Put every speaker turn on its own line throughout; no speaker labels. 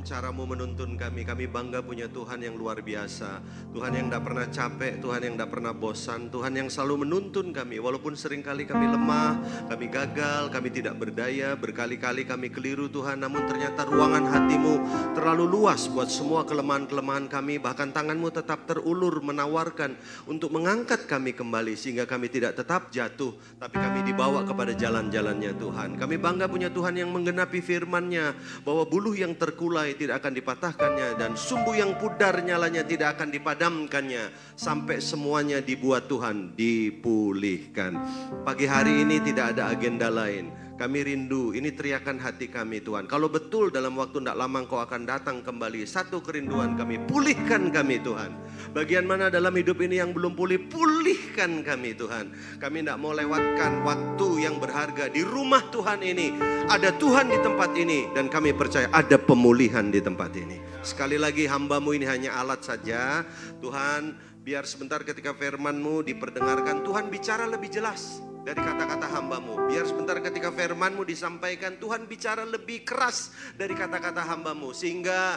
caramu menuntun kami. Kami bangga punya Tuhan yang luar biasa. Tuhan yang tidak pernah capek, Tuhan yang tidak pernah bosan, Tuhan yang selalu menuntun kami. Walaupun seringkali kami lemah, kami gagal, kami tidak berdaya, berkali-kali kami keliru Tuhan. Namun ternyata ruangan hatimu terlalu luas buat semua kelemahan-kelemahan kami. Bahkan tanganmu tetap terulur menawarkan untuk mengangkat kami kembali. Sehingga kami tidak tetap jatuh, tapi kami dibawa kepada jalan-jalannya Tuhan. Kami bangga punya Tuhan yang menggenapi firman-Nya, bahwa buluh yang terkulai tidak akan dipatahkannya dan sumbu yang pudar nyalanya tidak akan dipadamkannya sampai semuanya dibuat Tuhan dipulihkan. Pagi hari ini tidak ada agenda lain. Kami rindu, ini teriakan hati kami Tuhan. Kalau betul dalam waktu tidak lama Engkau akan datang kembali, satu kerinduan kami, pulihkan kami Tuhan. Bagian mana dalam hidup ini yang belum pulih, pulihkan kami Tuhan. Kami tidak mau lewatkan waktu yang berharga di rumah Tuhan ini. Ada Tuhan di tempat ini dan kami percaya ada pemulihan di tempat ini. Sekali lagi hamba-Mu ini hanya alat saja. Tuhan, biar sebentar ketika firman-Mu diperdengarkan, Tuhan bicara lebih jelas dari kata-kata hamba-Mu. Biar sebentar ketika firman-Mu disampaikan, Tuhan bicara lebih keras dari kata-kata hamba-Mu. Sehingga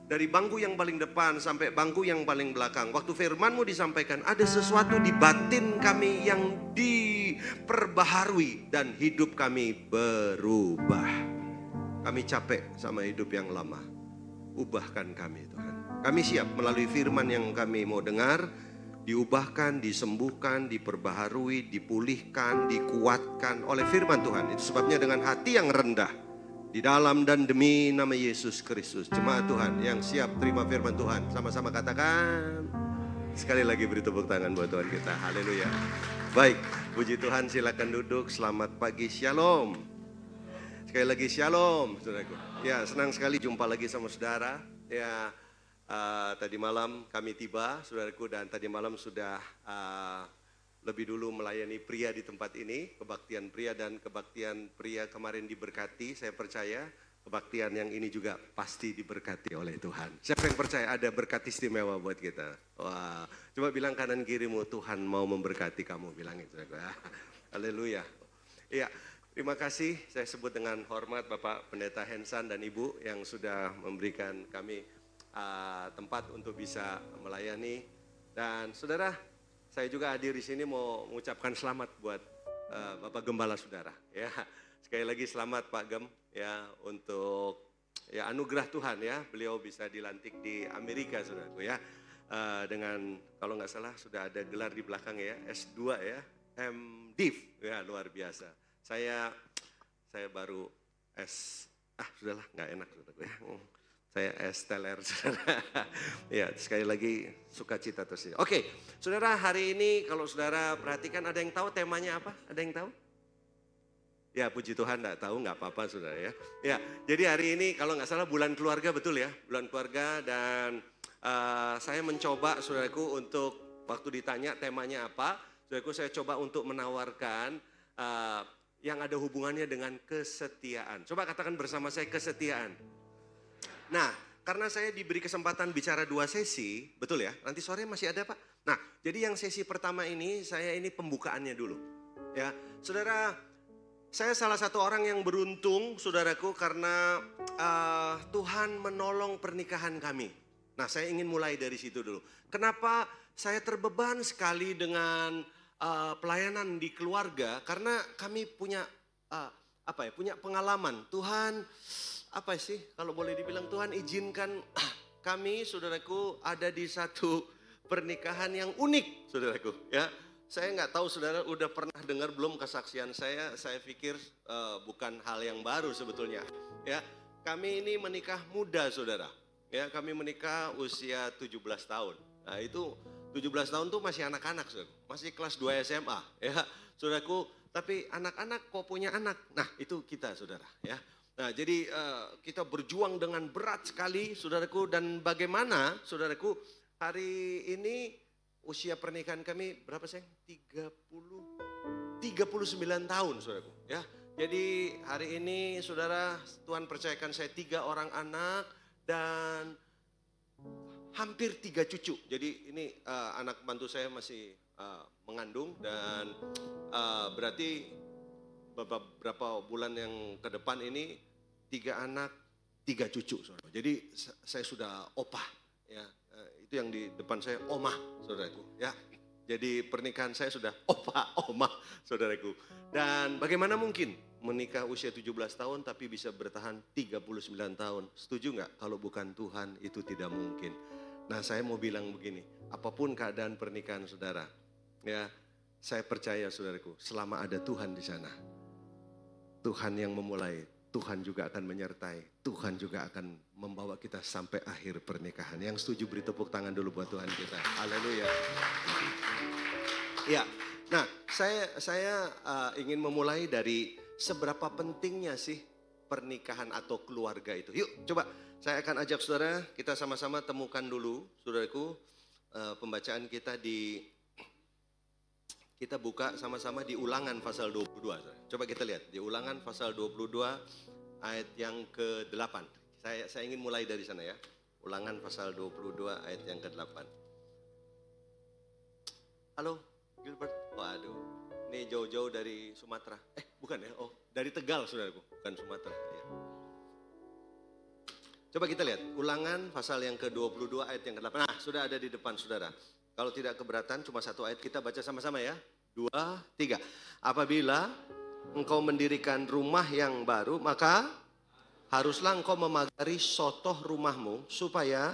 dari bangku yang paling depan sampai bangku yang paling belakang, waktu firman-Mu disampaikan, ada sesuatu di batin kami yang diperbaharui dan hidup kami berubah. Kami capek sama hidup yang lama. Ubahkan kami Tuhan. Kami siap melalui firman yang kami mau dengar, diubahkan, disembuhkan, diperbaharui, dipulihkan, dikuatkan oleh firman Tuhan. Itu sebabnya dengan hati yang rendah, di dalam dan demi nama Yesus Kristus, jemaat Tuhan yang siap terima firman Tuhan, sama-sama katakan. Sekali lagi beri tepuk tangan buat Tuhan kita. Haleluya. Baik, puji Tuhan, silakan duduk. Selamat pagi, shalom. Sekali lagi shalom, saudaraku. Ya, senang sekali jumpa lagi sama saudara. Ya, tadi malam kami tiba, saudaraku, dan tadi malam sudah lebih dulu melayani pria di tempat ini. Kebaktian pria dan kebaktian pria kemarin diberkati, saya percaya kebaktian yang ini juga pasti diberkati oleh Tuhan. Siapa yang percaya ada berkat istimewa buat kita? Wah, coba bilang kanan kirimu, Tuhan mau memberkati kamu, bilangin. Haleluya. Iya, terima kasih, saya sebut dengan hormat Bapak Pendeta Hensan dan Ibu yang sudah memberikan kami tempat untuk bisa melayani. Dan saudara, saya juga hadir di sini mau mengucapkan selamat buat Bapak Gembala saudara. Ya, sekali lagi selamat Pak Gem ya, untuk ya anugerah Tuhan ya, beliau bisa dilantik di Amerika saudaraku ya. Dengan kalau nggak salah sudah ada gelar di belakang ya, S2 ya, MDiv ya, luar biasa. Saya baru sudahlah, nggak enak saudaraku ya. Saya esteller, saudara. Ya, sekali lagi sukacita terus. Oke, saudara, hari ini kalau saudara perhatikan, ada yang tahu temanya apa? Ada yang tahu? Ya, puji Tuhan, enggak tahu, nggak apa-apa saudara ya. Ya, jadi hari ini kalau nggak salah bulan keluarga, betul ya? Bulan keluarga, dan saya mencoba saudaraku untuk waktu ditanya temanya apa, saudaraku saya coba untuk menawarkan yang ada hubungannya dengan kesetiaan. Coba katakan bersama saya, kesetiaan. Nah, karena saya diberi kesempatan bicara 2 sesi, betul ya? Nanti sore masih ada Pak? Nah, jadi yang sesi pertama ini, saya ini pembukaannya dulu. Ya, saudara, saya salah satu orang yang beruntung, saudaraku, karena Tuhan menolong pernikahan kami. Nah, saya ingin mulai dari situ dulu. Kenapa saya terbeban sekali dengan pelayanan di keluarga? Karena kami punya punya pengalaman. Tuhan, apa sih kalau boleh dibilang, Tuhan izinkan kami, saudaraku, ada di satu pernikahan yang unik, saudaraku. Ya, saya nggak tahu saudara udah pernah dengar belum kesaksian saya. Saya pikir bukan hal yang baru sebetulnya. Ya, kami ini menikah muda, saudara. Ya, kami menikah usia 17 tahun. Nah, itu 17 tahun tuh masih anak-anak, saudara. Masih kelas 2 SMA. Ya, saudaraku. Tapi anak-anak kok punya anak. Nah, itu kita, saudara. Ya. Nah, jadi kita berjuang dengan berat sekali, saudaraku. Dan bagaimana, saudaraku, hari ini usia pernikahan kami berapa sayang? 39 tahun, saudaraku. Ya, jadi hari ini, saudara, Tuhan percayakan saya 3 orang anak dan hampir 3 cucu. Jadi ini anak bantu saya masih mengandung dan berarti beberapa bulan yang ke depan ini 3 anak 3 cucu, saudara. Jadi saya sudah opah, ya. Itu yang di depan saya omah, saudaraku, ya. Jadi pernikahan saya sudah opah, omah, saudaraku. Dan bagaimana mungkin menikah usia 17 tahun tapi bisa bertahan 39 tahun? Setuju nggak? Kalau bukan Tuhan itu tidak mungkin. Nah, saya mau bilang begini, apapun keadaan pernikahan saudara, ya, saya percaya saudaraku, selama ada Tuhan di sana, Tuhan yang memulai, Tuhan juga akan menyertai, Tuhan juga akan membawa kita sampai akhir pernikahan. Yang setuju beri tepuk tangan dulu buat Tuhan kita. Haleluya. Ya, nah saya ingin memulai dari seberapa pentingnya sih pernikahan atau keluarga itu. Yuk coba saya akan ajak saudara, kita sama-sama temukan dulu saudaraku pembacaan kita kita buka sama-sama di Ulangan pasal 22. Coba kita lihat di Ulangan pasal 22 ayat yang ke-8. Saya ingin mulai dari sana ya. Ulangan pasal 22 ayat yang ke-8. Halo Gilbert. Waduh, ini jauh-jauh dari Sumatera. Bukan ya? Oh, dari Tegal saudaraku, bukan Sumatera. Ya. Coba kita lihat Ulangan pasal yang ke-22 ayat yang ke-8. Nah, sudah ada di depan saudara. Kalau tidak keberatan cuma satu ayat, kita baca sama-sama ya. 2, 3. Apabila engkau mendirikan rumah yang baru, maka haruslah engkau memagari sotoh rumahmu, supaya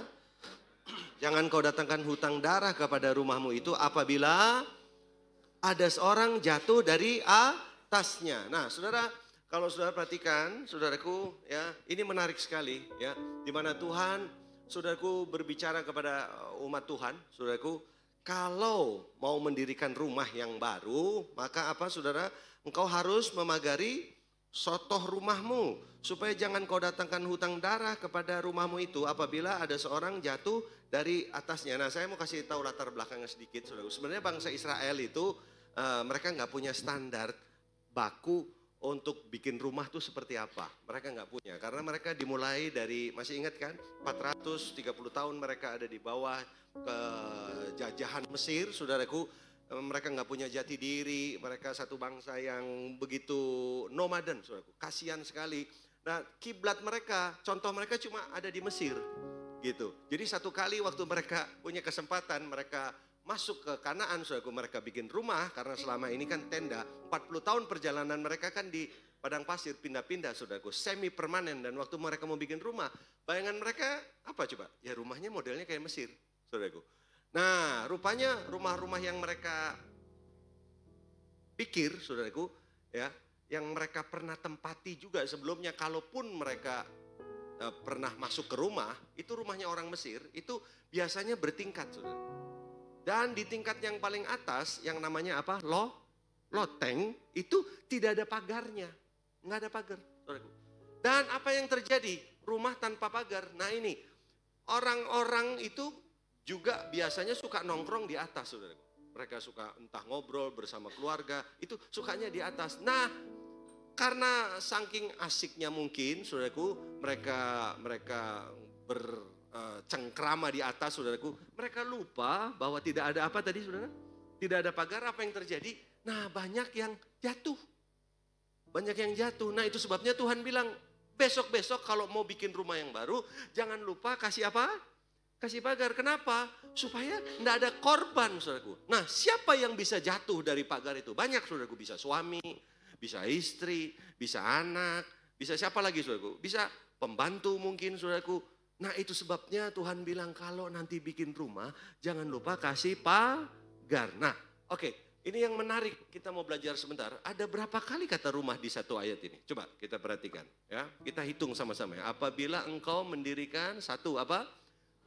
jangan kau datangkan hutang darah kepada rumahmu itu apabila ada seorang jatuh dari atasnya. Nah, saudara, kalau saudara perhatikan, saudaraku, ya, ini menarik sekali, ya, di mana Tuhan, saudaraku, berbicara kepada umat Tuhan, saudaraku, kalau mau mendirikan rumah yang baru, maka apa, saudara? Engkau harus memagari sotoh rumahmu, supaya jangan kau datangkan hutang darah kepada rumahmu itu apabila ada seorang jatuh dari atasnya. Nah, saya mau kasih tahu latar belakangnya sedikit, saudara. Sebenarnya bangsa Israel itu mereka nggak punya standar baku untuk bikin rumah tuh seperti apa. Mereka nggak punya, karena mereka dimulai dari, masih ingat kan, 430 tahun mereka ada di bawah kejajahan Mesir, saudaraku. Mereka nggak punya jati diri, mereka satu bangsa yang begitu nomaden, saudaraku. Kasihan sekali. Nah, kiblat mereka, contoh mereka cuma ada di Mesir, gitu. Jadi satu kali waktu mereka punya kesempatan, mereka masuk ke Kanaan, saudaraku, mereka bikin rumah, karena selama ini kan tenda. 40 tahun perjalanan mereka kan di padang pasir, pindah-pindah, saudaraku, semi permanen. Dan waktu mereka mau bikin rumah, bayangan mereka apa coba? Ya rumahnya modelnya kayak Mesir, saudaraku. Nah, rupanya rumah-rumah yang mereka pikir, saudaraku, ya, yang mereka pernah tempati juga sebelumnya, kalaupun mereka pernah masuk ke rumah, itu rumahnya orang Mesir, itu biasanya bertingkat, saudara. Dan di tingkat yang paling atas, yang namanya apa? Loteng, itu tidak ada pagarnya, nggak ada pagar, saudaraku. Dan apa yang terjadi? Rumah tanpa pagar. Nah ini, orang-orang itu juga biasanya suka nongkrong di atas, saudaraku. Mereka suka entah ngobrol bersama keluarga, itu sukanya di atas. Nah, karena saking asiknya mungkin, saudaraku, mereka bercengkrama di atas, saudaraku. Mereka lupa bahwa tidak ada apa tadi, saudara? Tidak ada pagar. Apa yang terjadi? Nah, banyak yang jatuh. Banyak yang jatuh. Nah, itu sebabnya Tuhan bilang, besok-besok kalau mau bikin rumah yang baru, jangan lupa kasih apa? Kasih pagar. Kenapa? Supaya tidak ada korban, saudaraku. Nah, siapa yang bisa jatuh dari pagar itu? Banyak, saudaraku. Bisa suami, bisa istri, bisa anak, bisa siapa lagi, saudaraku? Bisa pembantu mungkin, saudaraku. Nah, itu sebabnya Tuhan bilang kalau nanti bikin rumah, jangan lupa kasih pagar. Nah, oke. Ini yang menarik, kita mau belajar sebentar. Ada berapa kali kata rumah di satu ayat ini? Coba kita perhatikan, ya. Kita hitung sama-sama ya. Apabila engkau mendirikan satu apa?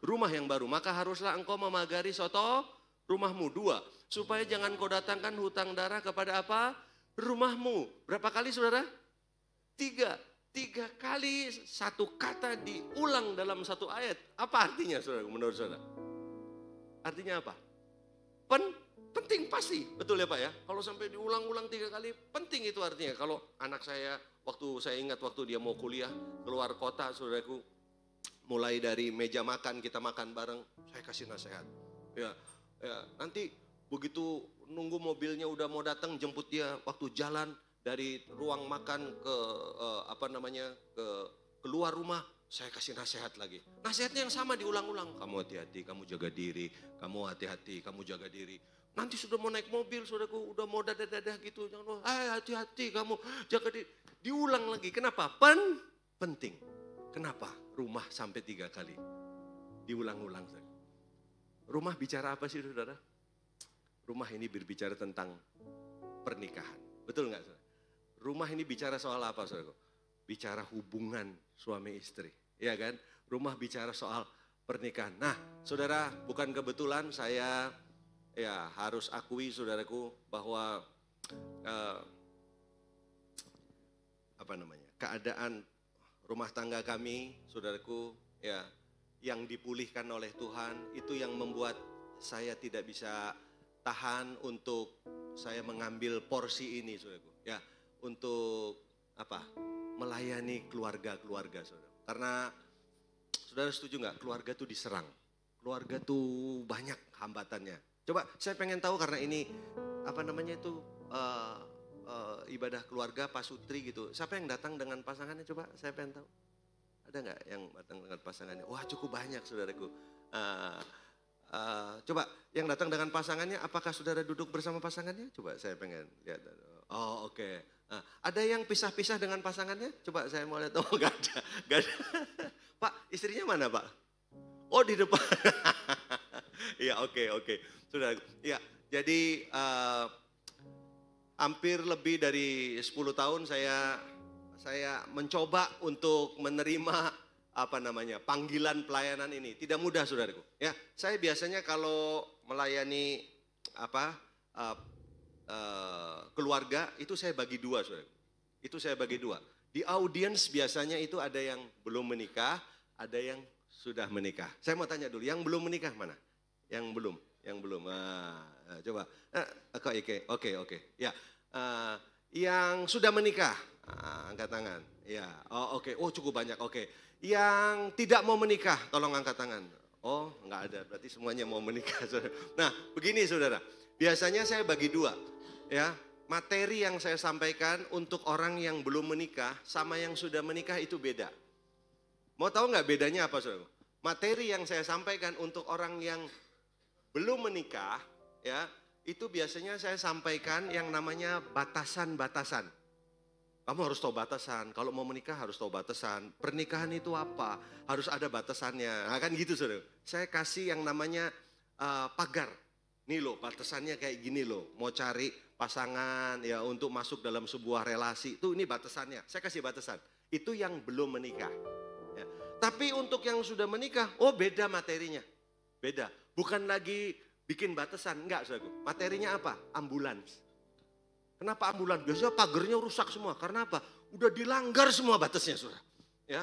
Rumah yang baru, maka haruslah engkau memagari sotoh rumahmu. 2, supaya jangan kau datangkan hutang darah kepada apa? Rumahmu. Berapa kali, saudara? 3 kali satu kata diulang dalam satu ayat. Apa artinya, saudara, menurut saudara? Artinya apa? Penting pasti, betul ya Pak ya? Kalau sampai diulang-ulang 3 kali, penting itu artinya. Kalau anak saya, saya ingat waktu dia mau kuliah, keluar kota, saudaraku, mulai dari meja makan, kita makan bareng, saya kasih nasihat. Ya, nanti begitu nunggu mobilnya udah mau datang, jemput dia waktu jalan dari ruang makan ke keluar rumah, Saya kasih nasihat lagi. Nasihatnya yang sama diulang-ulang. Kamu hati-hati, kamu jaga diri. Kamu hati-hati, kamu jaga diri. Nanti sudah mau naik mobil, saudaraku, udah mau dadah-dadah gitu. Jangan, hati-hati, kamu jaga diri. Diulang lagi. Kenapa? Penting. Kenapa? Rumah sampai 3 kali. Diulang-ulang. Rumah bicara apa sih, saudara? Rumah ini berbicara tentang pernikahan. Betul nggak, saudara? Rumah ini bicara soal apa, saudara? Bicara hubungan suami istri. Ya kan? Rumah bicara soal pernikahan. Nah, saudara, bukan kebetulan saya harus akui, saudaraku, bahwa keadaan rumah tangga kami, saudaraku, ya, yang dipulihkan oleh Tuhan, itu yang membuat saya tidak bisa tahan untuk saya mengambil porsi ini, saudaraku, ya, untuk melayani keluarga-keluarga, saudara. Karena saudara setuju nggak, keluarga tuh diserang, keluarga tuh banyak hambatannya. Coba saya pengen tahu, karena ini ibadah keluarga pasutri gitu. Siapa yang datang dengan pasangannya? Coba saya pengen tahu. Ada nggak yang datang dengan pasangannya? Wah, cukup banyak, saudaraku. Coba yang datang dengan pasangannya, apakah saudara duduk bersama pasangannya? Coba saya pengen lihat. Oh, oke. Ada yang pisah-pisah dengan pasangannya? Coba saya mau lihat. Oh, nggak ada. Pak, istrinya mana, Pak? Oh, di depan. Ya, oke. Sudah. Ya, jadi hampir lebih dari 10 tahun saya mencoba untuk menerima panggilan pelayanan ini. Tidak mudah, saudaraku. Ya, saya biasanya kalau melayani keluarga itu saya bagi 2, saudara. Itu saya bagi 2. Di audiens biasanya itu ada yang belum menikah, ada yang sudah menikah. Saya mau tanya dulu, yang belum menikah mana? Yang belum. Coba. Oke. Ya. Yang sudah menikah, angkat tangan. Ya. Oh, oke. Oh, cukup banyak. Oke. Yang tidak mau menikah, tolong angkat tangan. Oh, enggak ada. Berarti semuanya mau menikah, saudara. Nah, begini, saudara. Biasanya saya bagi 2. Ya, materi yang saya sampaikan untuk orang yang belum menikah sama yang sudah menikah itu beda. Mau tahu nggak bedanya apa, saudara? Materi yang saya sampaikan untuk orang yang belum menikah, ya, itu biasanya saya sampaikan yang namanya batasan-batasan. Kamu harus tahu batasan. Kalau mau menikah harus tahu batasan. Pernikahan itu apa? Harus ada batasannya. Nah, kan gitu, saudara. Saya kasih yang namanya pagar. Nih loh, batasannya kayak gini loh. Mau cari pasangan ya untuk masuk dalam sebuah relasi, itu ini batasannya. Saya kasih batasan. Itu yang belum menikah. Ya. Tapi untuk yang sudah menikah, oh beda materinya. Beda. Bukan lagi bikin batasan, enggak, saudaraku. Materinya apa? Ambulans. Kenapa ambulans? Biasanya pagernya rusak semua. Karena apa? Udah dilanggar semua batasnya, saudara. Ya.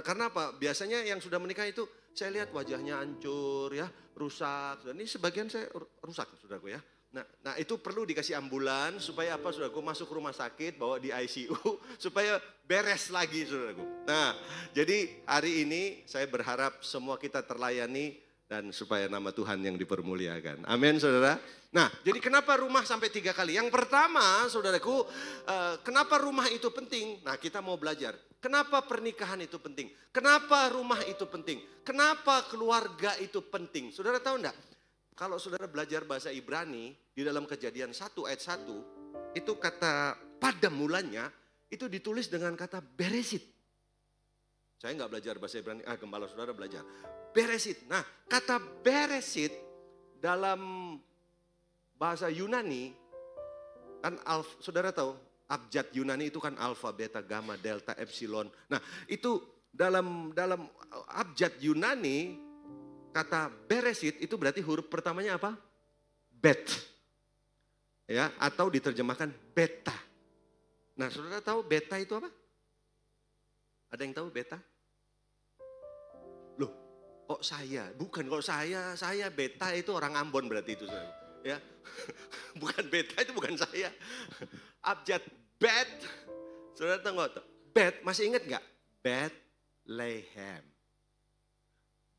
Karena apa? Biasanya yang sudah menikah itu saya lihat wajahnya hancur, ya, rusak. Ini sebagian saya rusak, saudaraku, ya. Nah, itu perlu dikasih ambulans supaya apa, saudaraku, masuk rumah sakit, bawa di ICU supaya beres lagi, saudaraku. Nah, jadi hari ini saya berharap semua kita terlayani dan supaya nama Tuhan yang dipermuliakan. Amin, saudara. Nah, jadi kenapa rumah sampai 3 kali? Yang pertama, saudaraku, kenapa rumah itu penting? Nah, kita mau belajar. Kenapa pernikahan itu penting? Kenapa rumah itu penting? Kenapa keluarga itu penting? Saudara tahu enggak? Kalau saudara belajar bahasa Ibrani, di dalam Kejadian 1 ayat 1, itu kata pada mulanya, itu ditulis dengan kata beresit. Saya nggak belajar bahasa Ibrani, gembala saudara belajar. Beresit. Nah, kata beresit dalam bahasa Yunani, kan saudara tahu, abjad Yunani itu kan alfa, beta, gamma, delta, epsilon. Nah, itu dalam abjad Yunani, kata beresit itu berarti huruf pertamanya apa? Bet. Ya, atau diterjemahkan beta. Nah, saudara tahu beta itu apa? Ada yang tahu beta? Loh, kok saya? Bukan, kok saya beta itu orang Ambon berarti itu, saudara. Ya. Bukan beta, itu bukan saya. Abjad bet. Saudara tahu nggak? Bet, masih ingat nggak? Bethlehem.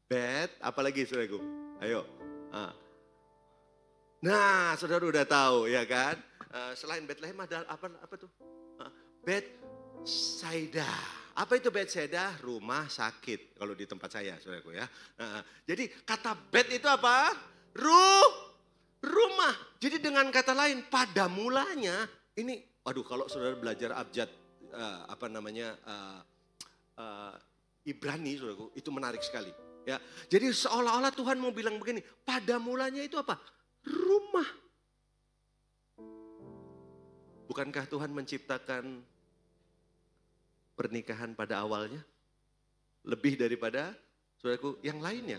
Bet, apalagi saudaraku? Ayo. Nah, saudara udah tahu ya kan? Selain Bethlehem ada apa tuh? Bethsaida. Apa itu Bethesda? Rumah sakit kalau di tempat saya, saudaraku ya. Jadi kata bed itu apa? Rumah. Jadi dengan kata lain, pada mulanya ini, waduh kalau saudara belajar abjad Ibrani, saudaraku, itu menarik sekali. Ya, jadi seolah-olah Tuhan mau bilang begini, pada mulanya itu apa? Rumah. Bukankah Tuhan menciptakan pernikahan pada awalnya? Lebih daripada, saudaraku, yang lainnya.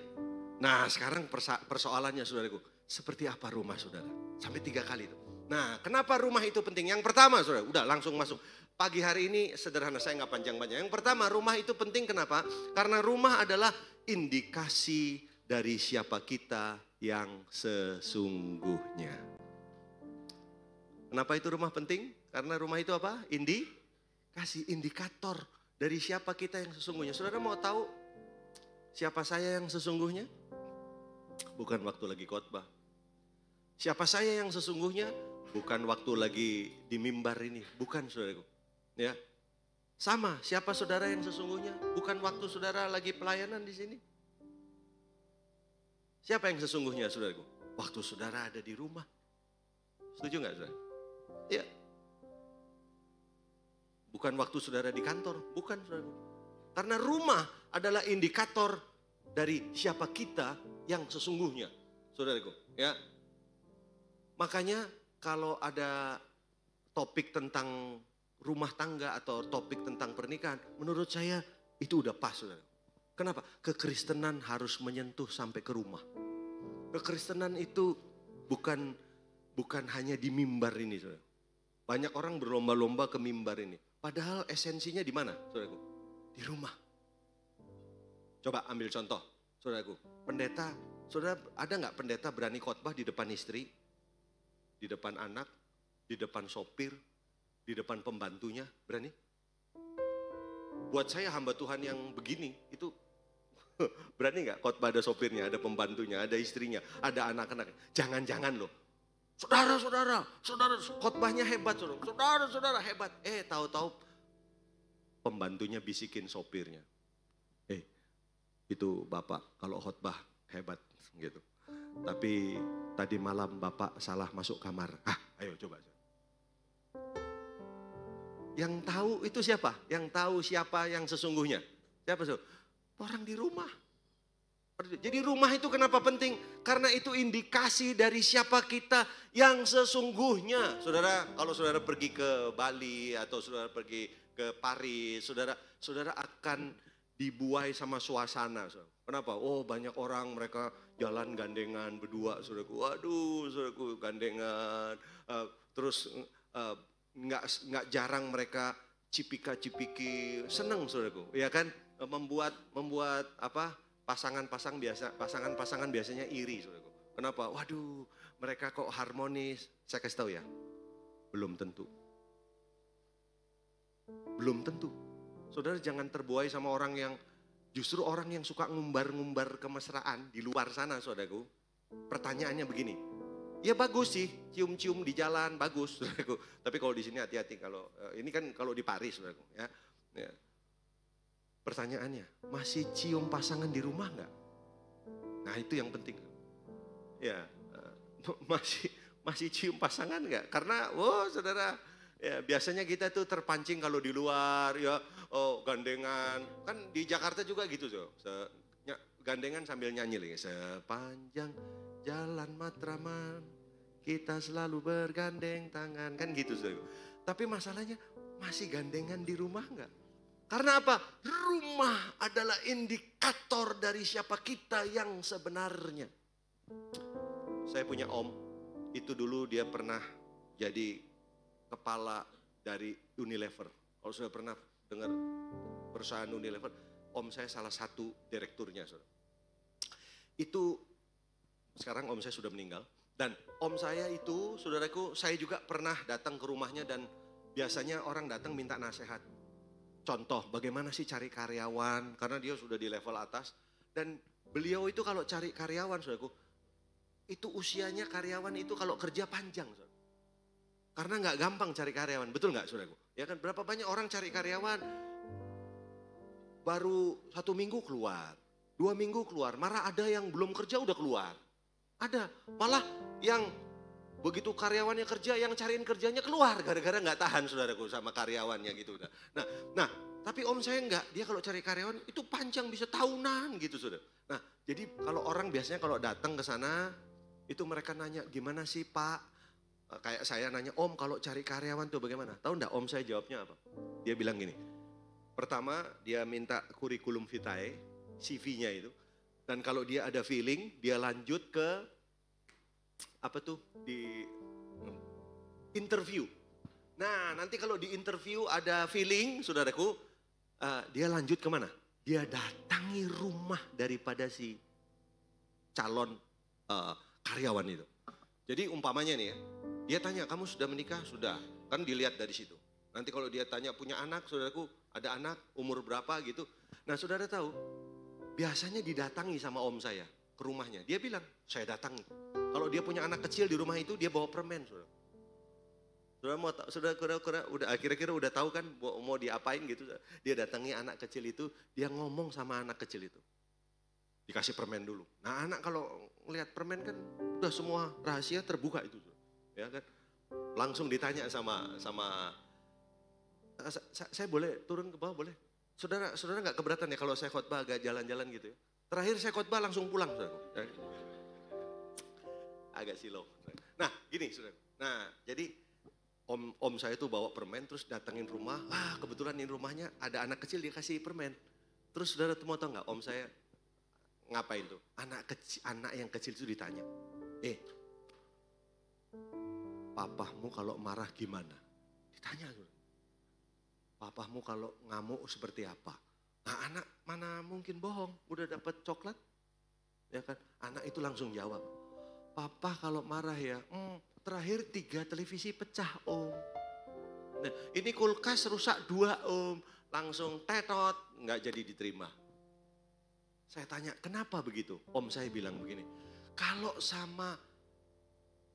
Nah sekarang persoalannya, saudaraku, seperti apa rumah saudara? Sampai 3 kali itu. Nah kenapa rumah itu penting? Yang pertama, saudara, udah langsung masuk. Pagi hari ini sederhana, saya nggak panjang-panjang. Yang pertama, rumah itu penting kenapa? Karena rumah adalah indikasi dari siapa kita yang sesungguhnya. Kenapa itu rumah penting? Karena rumah itu apa? Indikator dari siapa kita yang sesungguhnya. Saudara mau tahu siapa saya yang sesungguhnya? Bukan waktu lagi khotbah. Siapa saya yang sesungguhnya? Bukan waktu lagi di mimbar ini. Bukan, saudaraku. Ya, sama. Siapa saudara yang sesungguhnya? Bukan waktu saudara lagi pelayanan di sini. Siapa yang sesungguhnya, saudaraku? Waktu saudara ada di rumah. Setuju nggak, saudara? Ya. Bukan waktu saudara di kantor. Bukan, saudaraku. Karena rumah adalah indikator dari siapa kita yang sesungguhnya, saudaraku. Ya. Makanya kalau ada topik tentang rumah tangga atau topik tentang pernikahan, menurut saya itu udah pas, saudara. Kenapa? Kekristenan harus menyentuh sampai ke rumah. Kekristenan itu bukan hanya di mimbar ini, saudara. Banyak orang berlomba-lomba ke mimbar ini. Padahal esensinya di mana, saudaraku? Di rumah. Coba ambil contoh, saudaraku. Pendeta, saudara ada nggak pendeta berani khotbah di depan istri, di depan anak, di depan sopir, di depan pembantunya, berani? Buat saya hamba Tuhan yang begini, itu berani nggak khotbah ada sopirnya, ada pembantunya, ada istrinya, ada anak-anak. Jangan-jangan loh, saudara, khotbahnya hebat, saudara hebat. Tahu-tahu pembantunya bisikin sopirnya. Itu Bapak kalau khotbah hebat gitu. Tapi tadi malam Bapak salah masuk kamar. Ayo coba. Yang tahu itu siapa? Yang tahu siapa yang sesungguhnya? Siapa tuh? Orang di rumah. Jadi rumah itu kenapa penting? Karena itu indikasi dari siapa kita yang sesungguhnya. Saudara, kalau saudara pergi ke Bali atau saudara pergi ke Paris, saudara akan dibuai sama suasana. Kenapa? Oh banyak orang mereka jalan gandengan berdua, saudaraku. Waduh, saudaraku gandengan. Terus nggak jarang mereka cipika-cipiki, seneng, saudaraku. Ya kan? Membuat apa? Pasangan-pasangan biasanya iri, saudaraku. Kenapa? Waduh, mereka kok harmonis. Saya kasih tahu ya, belum tentu. Belum tentu. Saudara jangan terbuai sama orang yang, justru orang yang suka ngumbar-ngumbar kemesraan di luar sana, saudaraku. Pertanyaannya begini, ya bagus sih, cium-cium di jalan, bagus, saudaraku. Tapi kalau di sini hati-hati, kalau ini kan kalau di Paris, saudaraku. Ya. Pertanyaannya, masih cium pasangan di rumah nggak? Nah itu yang penting. Ya, masih cium pasangan nggak? Karena, saudara, ya biasanya kita tuh terpancing kalau di luar, ya, gandengan. Kan di Jakarta juga gitu, gandengan sambil nyanyi lagi. Sepanjang jalan Matraman, kita selalu bergandeng tangan, kan gitu, saudara. Tapi masalahnya masih gandengan di rumah nggak? Karena apa? Rumah adalah indikator dari siapa kita yang sebenarnya. Saya punya om, itu dulu dia pernah jadi kepala dari Unilever. Kalau sudah pernah dengar perusahaan Unilever, om saya salah satu direkturnya. Saudara. Itu sekarang om saya sudah meninggal. Dan om saya itu, saudaraku, saya juga pernah datang ke rumahnya dan biasanya orang datang minta nasihat. Contoh, bagaimana sih cari karyawan, karena dia sudah di level atas. Dan beliau itu kalau cari karyawan, saudaraku, itu usianya karyawan itu kalau kerja panjang. Saudara. Karena nggak gampang cari karyawan, betul nggak, saudaraku? Ya kan, berapa banyak orang cari karyawan,
baru 1 minggu keluar, 2 minggu keluar. Malah ada yang belum kerja udah keluar. Ada, malah yang begitu karyawannya kerja, yang cariin kerjanya keluar. Gara-gara gak tahan saudaraku sama karyawannya gitu. Nah, tapi om saya enggak, dia kalau cari karyawan itu panjang bisa tahunan gitu saudara. Nah, jadi kalau orang biasanya kalau datang ke sana, itu mereka nanya, gimana sih Pak? Kayak saya nanya, om kalau cari karyawan tuh bagaimana? Tahu enggak om saya jawabnya apa? Dia bilang gini, pertama dia minta kurikulum vitae, CV-nya itu. Dan kalau dia ada feeling, dia lanjut ke di interview. Nah nanti kalau di interview ada feeling saudaraku, dia lanjut kemana? Dia datangi rumah daripada si calon karyawan itu. Jadi umpamanya nih ya, dia tanya kamu sudah menikah? Sudah, kan dilihat dari situ. Nanti kalau dia tanya punya anak, saudaraku ada anak umur berapa gitu. Nah saudara tahu, biasanya didatangi sama om saya ke rumahnya. Dia bilang, saya datangi. Kalau dia punya anak kecil di rumah itu dia bawa permen saudara. Kira-kira udah tahu kan mau diapain gitu. Dia datangi anak kecil itu, dia ngomong sama anak kecil itu. Dikasih permen dulu. Nah anak kalau ngelihat permen kan udah semua rahasia terbuka itu. Ya kan? Langsung ditanya sama saya boleh turun ke bawah boleh? Saudara nggak keberatan ya kalau saya khotbah agak jalan-jalan gitu ya? Terakhir saya khotbah langsung pulang saudara. Agak silau. Nah gini saudara. Nah jadi om saya tuh bawa permen terus datengin rumah. Kebetulan di rumahnya ada anak kecil dia kasih permen. Terus saudara mau tahu nggak om saya ngapain tuh? Anak yang kecil itu ditanya. Papahmu kalau marah gimana? Ditanya saudara. Papahmu kalau ngamuk seperti apa? Nah anak mana mungkin bohong, udah dapat coklat. Ya kan? Anak itu langsung jawab. Papa kalau marah ya, terakhir 3 televisi pecah om. Nah, ini kulkas rusak 2 om. Langsung tetot, nggak jadi diterima. Saya tanya kenapa begitu? Om saya bilang begini, kalau sama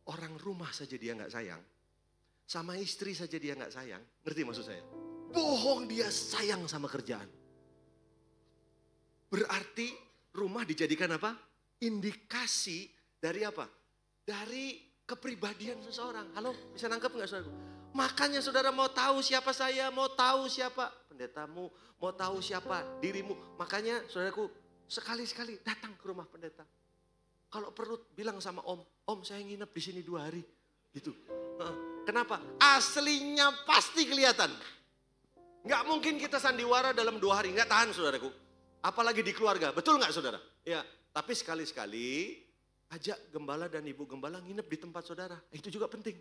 orang rumah saja dia nggak sayang, sama istri saja dia nggak sayang, ngerti maksud saya? Bohong dia sayang sama kerjaan. Berarti rumah dijadikan apa? Indikasi dari apa? Dari kepribadian seseorang. Halo, bisa nangkep nggak saudaraku? Makanya saudara mau tahu siapa saya, mau tahu siapa pendetamu, mau tahu siapa dirimu. Makanya saudaraku sekali-sekali datang ke rumah pendeta. Kalau perlu bilang sama om saya nginep di sini 2 hari. Gitu. Kenapa? Aslinya pasti kelihatan. Nggak mungkin kita sandiwara dalam 2 hari, nggak tahan saudaraku. Apalagi di keluarga, betul nggak saudara? Ya, tapi sekali-sekali ajak gembala dan ibu gembala nginep di tempat saudara. Itu juga penting.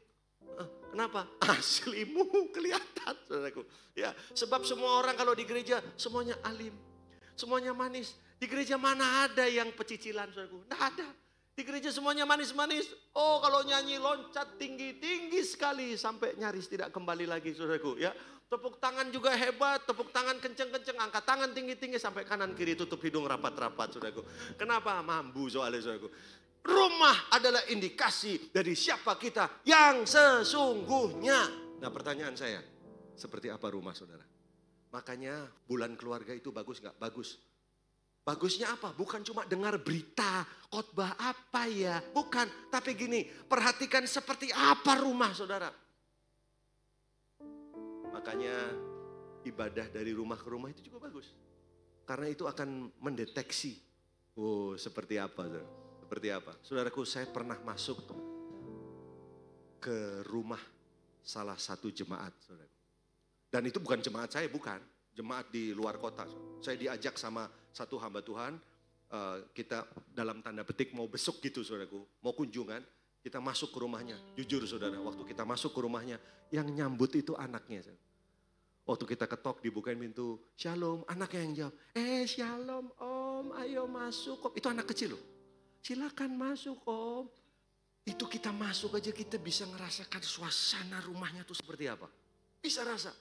Kenapa? Aslimu kelihatan saudaraku. Ya, sebab semua orang kalau di gereja semuanya alim, semuanya manis. Di gereja mana ada yang pecicilan saudaraku? Nggak ada. Di gereja semuanya manis-manis. Oh kalau nyanyi loncat tinggi-tinggi sekali sampai nyaris tidak kembali lagi saudaraku. Ya, tepuk tangan juga hebat, tepuk tangan kenceng-kenceng, angkat tangan tinggi-tinggi sampai kanan kiri tutup hidung rapat-rapat saudaraku. Kenapa? Mampu soalnya saudaraku. Rumah adalah indikasi dari siapa kita yang sesungguhnya. Nah pertanyaan saya, seperti apa rumah saudara? Makanya bulan keluarga itu bagus nggak? Bagus. Bagusnya apa? Bukan cuma dengar berita, khotbah apa ya. Bukan, tapi gini, perhatikan seperti apa rumah saudara. Makanya ibadah dari rumah ke rumah itu juga bagus. Karena itu akan mendeteksi, seperti apa saudara. Seperti apa? Saudaraku, saya pernah masuk ke rumah salah satu jemaat saudara. Dan itu bukan jemaat saya, bukan. Jemaat di luar kota. Saya diajak sama satu hamba Tuhan, kita dalam tanda petik mau besuk gitu saudaraku, mau kunjungan, kita masuk ke rumahnya. Jujur saudara, waktu kita masuk ke rumahnya, yang nyambut itu anaknya. Waktu kita ketok dibukain pintu, shalom, anaknya yang jawab, shalom om, ayo masuk om. Itu anak kecil loh, silakan masuk om. Itu kita masuk aja kita bisa ngerasakan suasana rumahnya tuh seperti apa. Bisa rasa,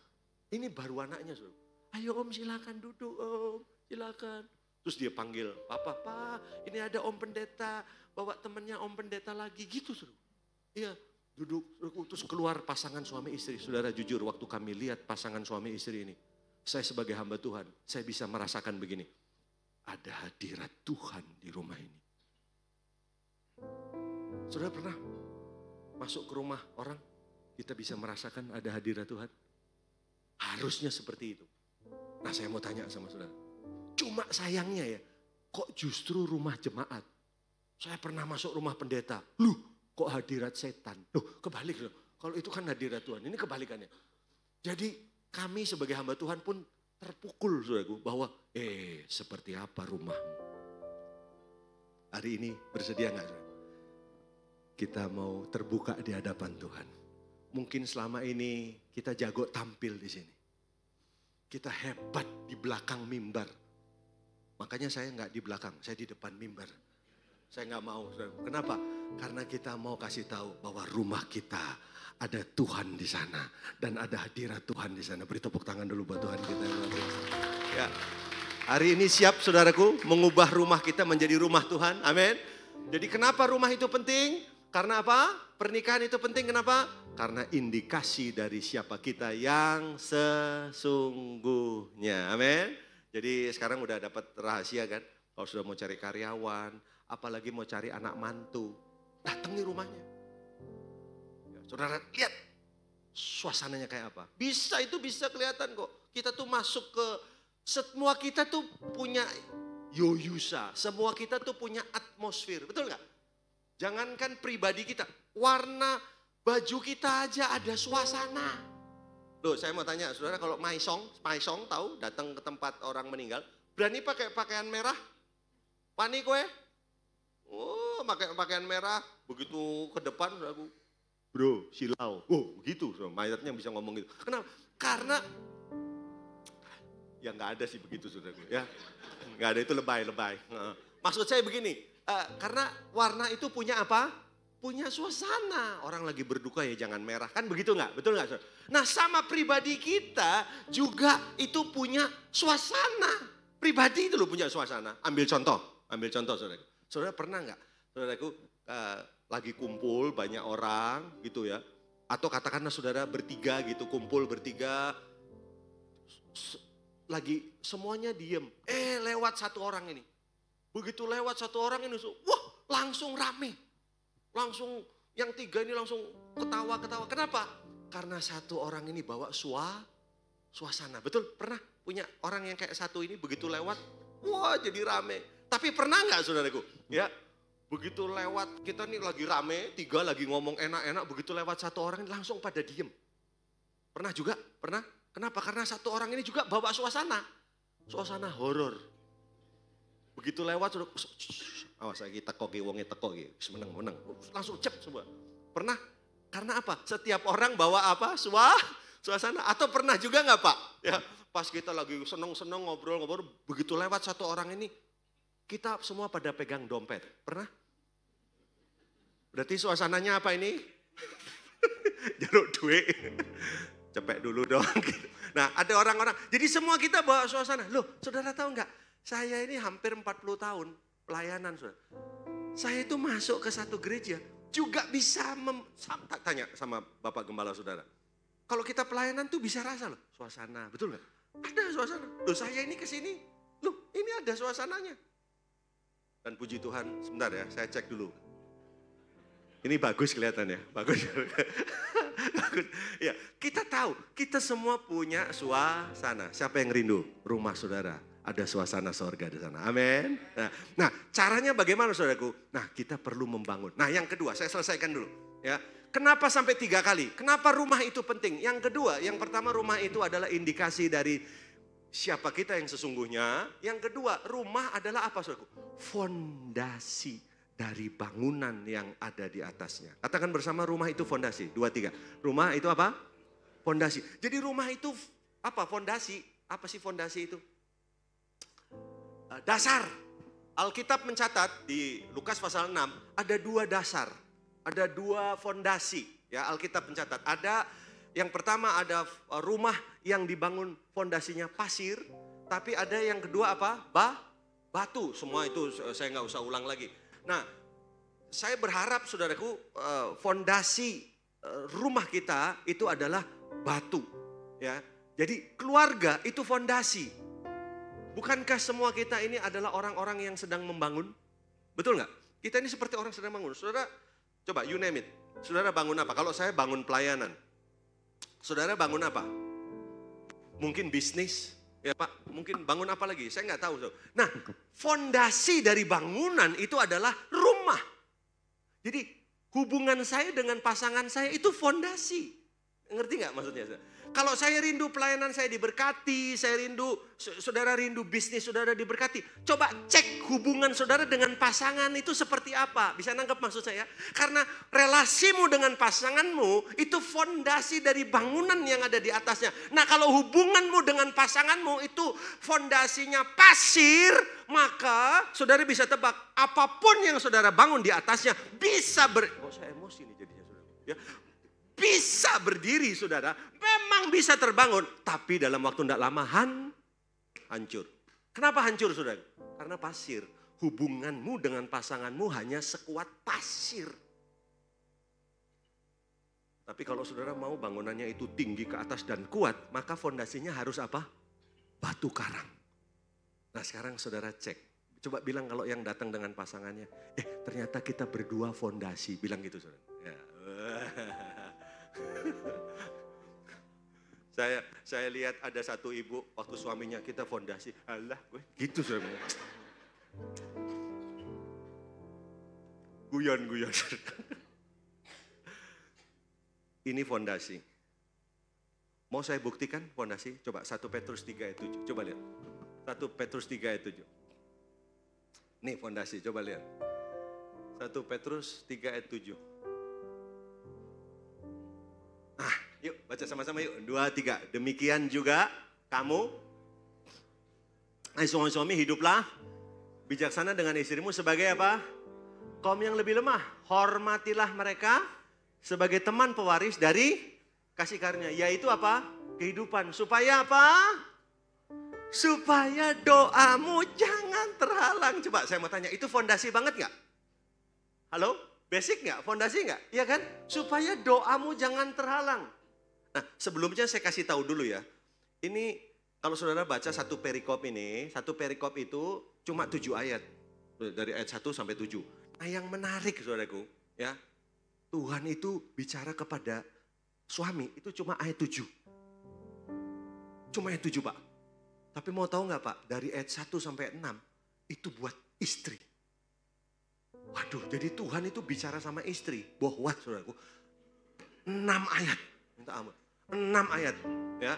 ini baru anaknya saudara. Ayo om silakan duduk om, silakan. Terus dia panggil, Papa, ini ada om pendeta, bawa temennya om pendeta lagi gitu saudara. Iya, duduk, terus keluar pasangan suami istri. Saudara jujur waktu kami lihat pasangan suami istri ini, saya sebagai hamba Tuhan, saya bisa merasakan begini. Ada hadirat Tuhan di rumah ini. Saudara pernah masuk ke rumah orang, kita bisa merasakan ada hadirat Tuhan? Harusnya seperti itu. Nah, saya mau tanya sama saudara. Cuma sayangnya ya, kok justru rumah jemaat? Saya pernah masuk rumah pendeta. Loh, kok hadirat setan? Loh, kebalik loh. Kalau itu kan hadirat Tuhan, ini kebalikannya. Jadi kami sebagai hamba Tuhan pun terpukul, saudaraku, bahwa seperti apa rumahmu? Hari ini bersedia nggak, saudara? Kita mau terbuka di hadapan Tuhan. Mungkin selama ini kita jago tampil di sini. Kita hebat di belakang mimbar. Makanya saya nggak di belakang, saya di depan mimbar. Saya nggak mau. Kenapa? Karena kita mau kasih tahu bahwa rumah kita ada Tuhan di sana dan ada hadirat Tuhan di sana. Beri tepuk tangan dulu buat Tuhan kita. Ya. Hari ini siap saudaraku mengubah rumah kita menjadi rumah Tuhan. Amin. Jadi kenapa rumah itu penting? Karena apa? Pernikahan itu penting kenapa? Karena indikasi dari siapa kita yang sesungguhnya. Amin. Jadi sekarang udah dapat rahasia kan? Kalau sudah mau cari karyawan, apalagi mau cari anak mantu, datangi rumahnya. Ya, saudara lihat suasananya kayak apa. Bisa kelihatan kok. Kita tuh masuk ke, semua kita tuh punya yoyusa. Semua kita tuh punya atmosfer. Betul gak? Jangankan pribadi kita, warna baju kita aja ada suasana. Loh, saya mau tanya, saudara kalau maisong tahu datang ke tempat orang meninggal, berani pakai pakaian merah? Panik gue? Oh, pakai pakaian merah, begitu ke depan, aku, bro, silau. Oh, begitu, mayatnya bisa ngomong gitu. Kenapa? Karena, ya nggak ada sih begitu, saudaraku. Ya, nggak ada, itu lebay. Maksud saya begini, karena warna itu punya apa? Punya suasana. Orang lagi berduka ya jangan merah. Kan begitu nggak? Betul nggak, saudara? Nah, sama pribadi kita juga itu punya suasana. Pribadi itu loh punya suasana. Ambil contoh, saudara. Saudara pernah nggak, saudaraku, lagi kumpul banyak orang gitu ya. Atau katakanlah saudara bertiga gitu, kumpul bertiga. Lagi semuanya diem. Lewat satu orang ini. Begitu lewat satu orang ini, wah langsung rame. Langsung yang tiga ini langsung ketawa-ketawa. Kenapa? Karena satu orang ini bawa suasana. Betul? Pernah punya orang yang kayak satu ini begitu lewat, wah jadi rame. Tapi pernah nggak saudaraku? Ya, begitu lewat kita nih lagi rame, tiga lagi ngomong enak-enak, begitu lewat satu orang langsung pada diem. Pernah juga? Pernah? Kenapa? Karena satu orang ini juga bawa suasana horor. Begitu lewat sudah, awas lagi teko ki wonge teko ki, meneng. Langsung cep semua. Pernah? Karena apa? Setiap orang bawa apa? Suasana. Atau pernah juga nggak Pak? Ya, pas kita lagi seneng-seneng ngobrol, begitu lewat satu orang ini, kita semua pada pegang dompet. Pernah? Berarti suasananya apa ini? Jaruk duit. Cepet dulu dong. Nah, ada orang-orang. Jadi semua kita bawa suasana. Loh, saudara tahu nggak? Saya ini hampir 40 tahun pelayanan, saudara. Saya itu masuk ke satu gereja juga bisa tanya sama Bapak Gembala saudara. Kalau kita pelayanan tuh bisa rasa loh suasana, betul nggak? Ada suasana. Loh saya ini kesini, loh ini ada suasananya. Dan puji Tuhan, sebentar ya, saya cek dulu. Ini bagus kelihatan ya, bagus. Bagus. Ya, kita tahu, kita semua punya suasana. Siapa yang rindu rumah saudara? Ada suasana sorga di sana. Amin. Nah, caranya bagaimana saudaraku? Nah, kita perlu membangun. Nah, yang kedua, saya selesaikan dulu. Ya, kenapa sampai 3 kali? Kenapa rumah itu penting? Yang kedua, yang pertama rumah itu adalah indikasi dari siapa kita yang sesungguhnya. Yang kedua, rumah adalah apa saudaraku? Fondasi dari bangunan yang ada di atasnya. Katakan bersama, rumah itu fondasi. 2, 3. Rumah itu apa? Fondasi. Jadi rumah itu apa? Fondasi. Apa sih fondasi itu? Dasar. Alkitab mencatat di Lukas pasal 6 ada 2 dasar, ada 2 fondasi. Ya, Alkitab mencatat ada yang pertama ada rumah yang dibangun fondasinya pasir, tapi ada yang kedua apa? Batu. Semua itu saya nggak usah ulang lagi. Nah, saya berharap saudaraku fondasi rumah kita itu adalah batu. Ya,
Jadi keluarga itu fondasi. Bukankah semua kita ini adalah orang-orang yang sedang membangun? Betul nggak? Kita ini seperti orang sedang bangun. Saudara, coba you name it. Saudara bangun apa? Kalau saya bangun pelayanan. Saudara bangun apa? Mungkin bisnis. Ya Pak, mungkin bangun apa lagi? Saya nggak tahu. Nah, fondasi dari bangunan itu adalah rumah. Jadi hubungan saya dengan pasangan saya itu fondasi. Ngerti nggak maksudnya? Kalau saya rindu pelayanan saya diberkati, saya rindu, saudara rindu bisnis saudara diberkati. Coba cek hubungan saudara dengan pasangan itu seperti apa. Bisa nangkep maksud saya? Karena relasimu dengan pasanganmu itu fondasi dari bangunan yang ada di atasnya. Nah kalau hubunganmu dengan pasanganmu itu fondasinya pasir, maka saudara bisa tebak apapun yang saudara bangun di atasnya bisa saya emosi nih jadinya saudara. Ya. Bisa berdiri saudara, memang bisa terbangun. Tapi dalam waktu tidak lama hancur. Kenapa hancur saudara? Karena pasir. Hubunganmu dengan pasanganmu hanya sekuat pasir. Tapi kalau saudara mau bangunannya itu tinggi ke atas dan kuat, maka fondasinya harus apa? Batu karang. Nah sekarang saudara cek. Coba bilang kalau yang datang dengan pasangannya, ternyata kita berdua fondasi. Bilang gitu saudara. Ya. Saya lihat ada satu ibu waktu suaminya kita fondasi. Alah, gitu suaminya. Guyon. Ini fondasi. Mau saya buktikan fondasi? Coba 1 Petrus 3 ayat 7. Coba lihat. 1 Petrus 3 ayat 7. Nih fondasi, coba lihat. 1 Petrus 3 ayat 7. Yuk baca sama-sama yuk. 2, 3. Demikian juga kamu. Suami-suami hiduplah bijaksana dengan istrimu sebagai apa? Kaum yang lebih lemah. Hormatilah mereka sebagai teman pewaris dari kasih karunia. Yaitu apa? Kehidupan. Supaya apa? Supaya doamu jangan terhalang. Coba saya mau tanya, itu fondasi banget gak? Halo? Basic gak? Fondasi gak? Iya kan? Supaya doamu jangan terhalang. Nah sebelumnya saya kasih tahu dulu ya. Ini kalau saudara baca satu perikop ini, satu perikop itu cuma 7 ayat. Dari ayat 1 sampai 7. Nah yang menarik saudaraku ya. Tuhan itu bicara kepada suami itu cuma ayat 7. Cuma ayat 7 Pak. Tapi mau tahu gak Pak? Dari ayat 1 sampai 6 itu buat istri. Waduh jadi Tuhan itu bicara sama istri. Bohwat saudaraku. 6 ayat. Minta ampun. 6 ayat. Ya.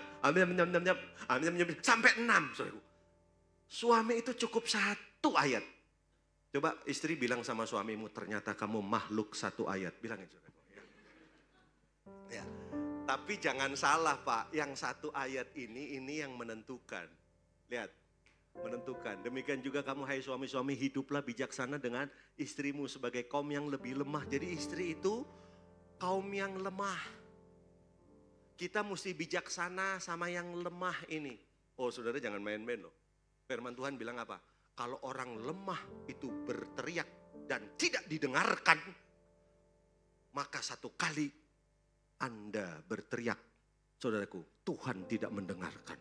Sampai 6. Saudaraku. Suami itu cukup 1 ayat. Coba istri bilang sama suamimu, ternyata kamu makhluk 1 ayat. Bilangin saudaraku. Ya. Tapi jangan salah Pak. Yang 1 ayat ini yang menentukan. Lihat. Menentukan. Demikian juga kamu hai suami-suami hiduplah bijaksana dengan istrimu sebagai kaum yang lebih lemah. Jadi istri itu kaum yang lemah. Kita mesti bijaksana sama yang lemah ini. Oh saudara jangan main-main loh. Firman Tuhan bilang apa? Kalau orang lemah itu berteriak dan tidak didengarkan. Maka 1 kali Anda berteriak. Saudaraku, Tuhan tidak mendengarkan.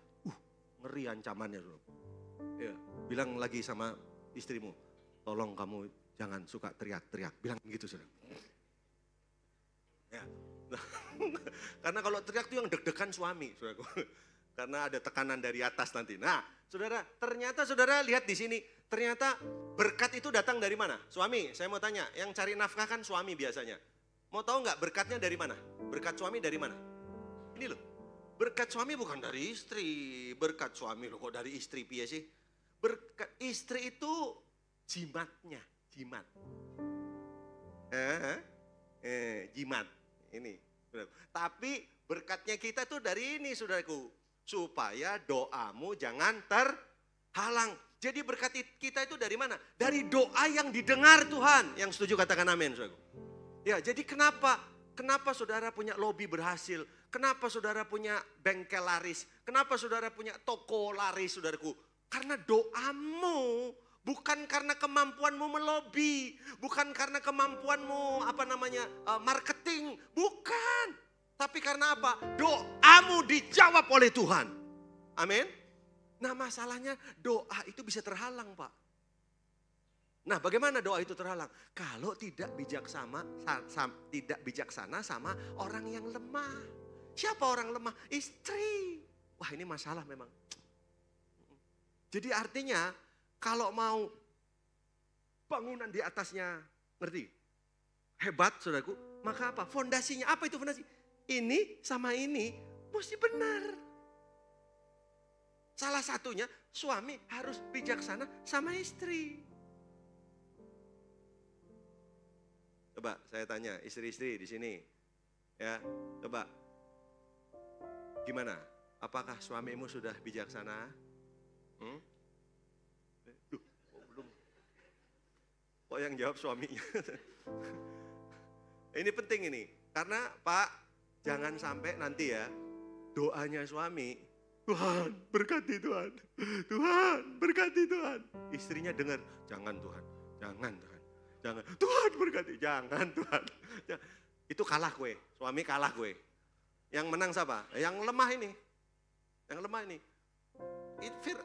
Ngeri ancamannya saudaraku. Ya, bilang lagi sama istrimu. Tolong kamu jangan suka teriak-teriak. Bilang gitu saudara. Ya. Karena kalau teriak itu yang deg-degan suami, saudaraku. Karena ada tekanan dari atas nanti. Nah, saudara, ternyata saudara lihat di sini, ternyata berkat itu datang dari mana? Suami, saya mau tanya, yang cari nafkah kan suami biasanya. Mau tahu nggak berkatnya dari mana? Berkat suami dari mana? Ini loh, berkat suami bukan dari istri. Berkat suami loh, kok dari istri piye sih? Berkat istri itu jimatnya, jimat. Jimat. Ini, tapi berkatnya kita tuh dari ini saudaraku, supaya doamu jangan terhalang. Jadi berkat kita itu dari mana? Dari doa yang didengar Tuhan. Yang setuju katakan amin saudaraku. Ya jadi kenapa saudara punya lobby berhasil? Kenapa saudara punya bengkel laris? Kenapa saudara punya toko laris saudaraku? Karena doamu. Bukan karena kemampuanmu melobi, bukan karena kemampuanmu marketing, bukan. Tapi karena apa? Doamu dijawab oleh Tuhan.
Amin. Nah masalahnya doa itu bisa terhalang Pak. Nah bagaimana doa itu terhalang? Kalau tidak bijaksana sama orang yang lemah. Siapa orang lemah? Istri. Wah ini masalah memang. Jadi artinya kalau mau bangunan di atasnya, ngerti? Hebat saudaraku, maka apa? Fondasinya, apa itu fondasi? Ini sama ini mesti benar. Salah satunya suami harus bijaksana sama istri. Coba saya tanya istri-istri di sini. Ya, coba. Gimana? Apakah suamimu sudah bijaksana? Duh, belum. Kok yang jawab suaminya? Ini penting ini. Karena Pak, jangan sampai nanti ya doanya suami, Tuhan berkati Tuhan, Tuhan berkati Tuhan. Istrinya dengar, jangan Tuhan, jangan Tuhan, jangan. Tuhan berkati, jangan Tuhan. Itu kalah gue, suami kalah gue. Yang menang siapa? Yang lemah ini. Yang lemah ini.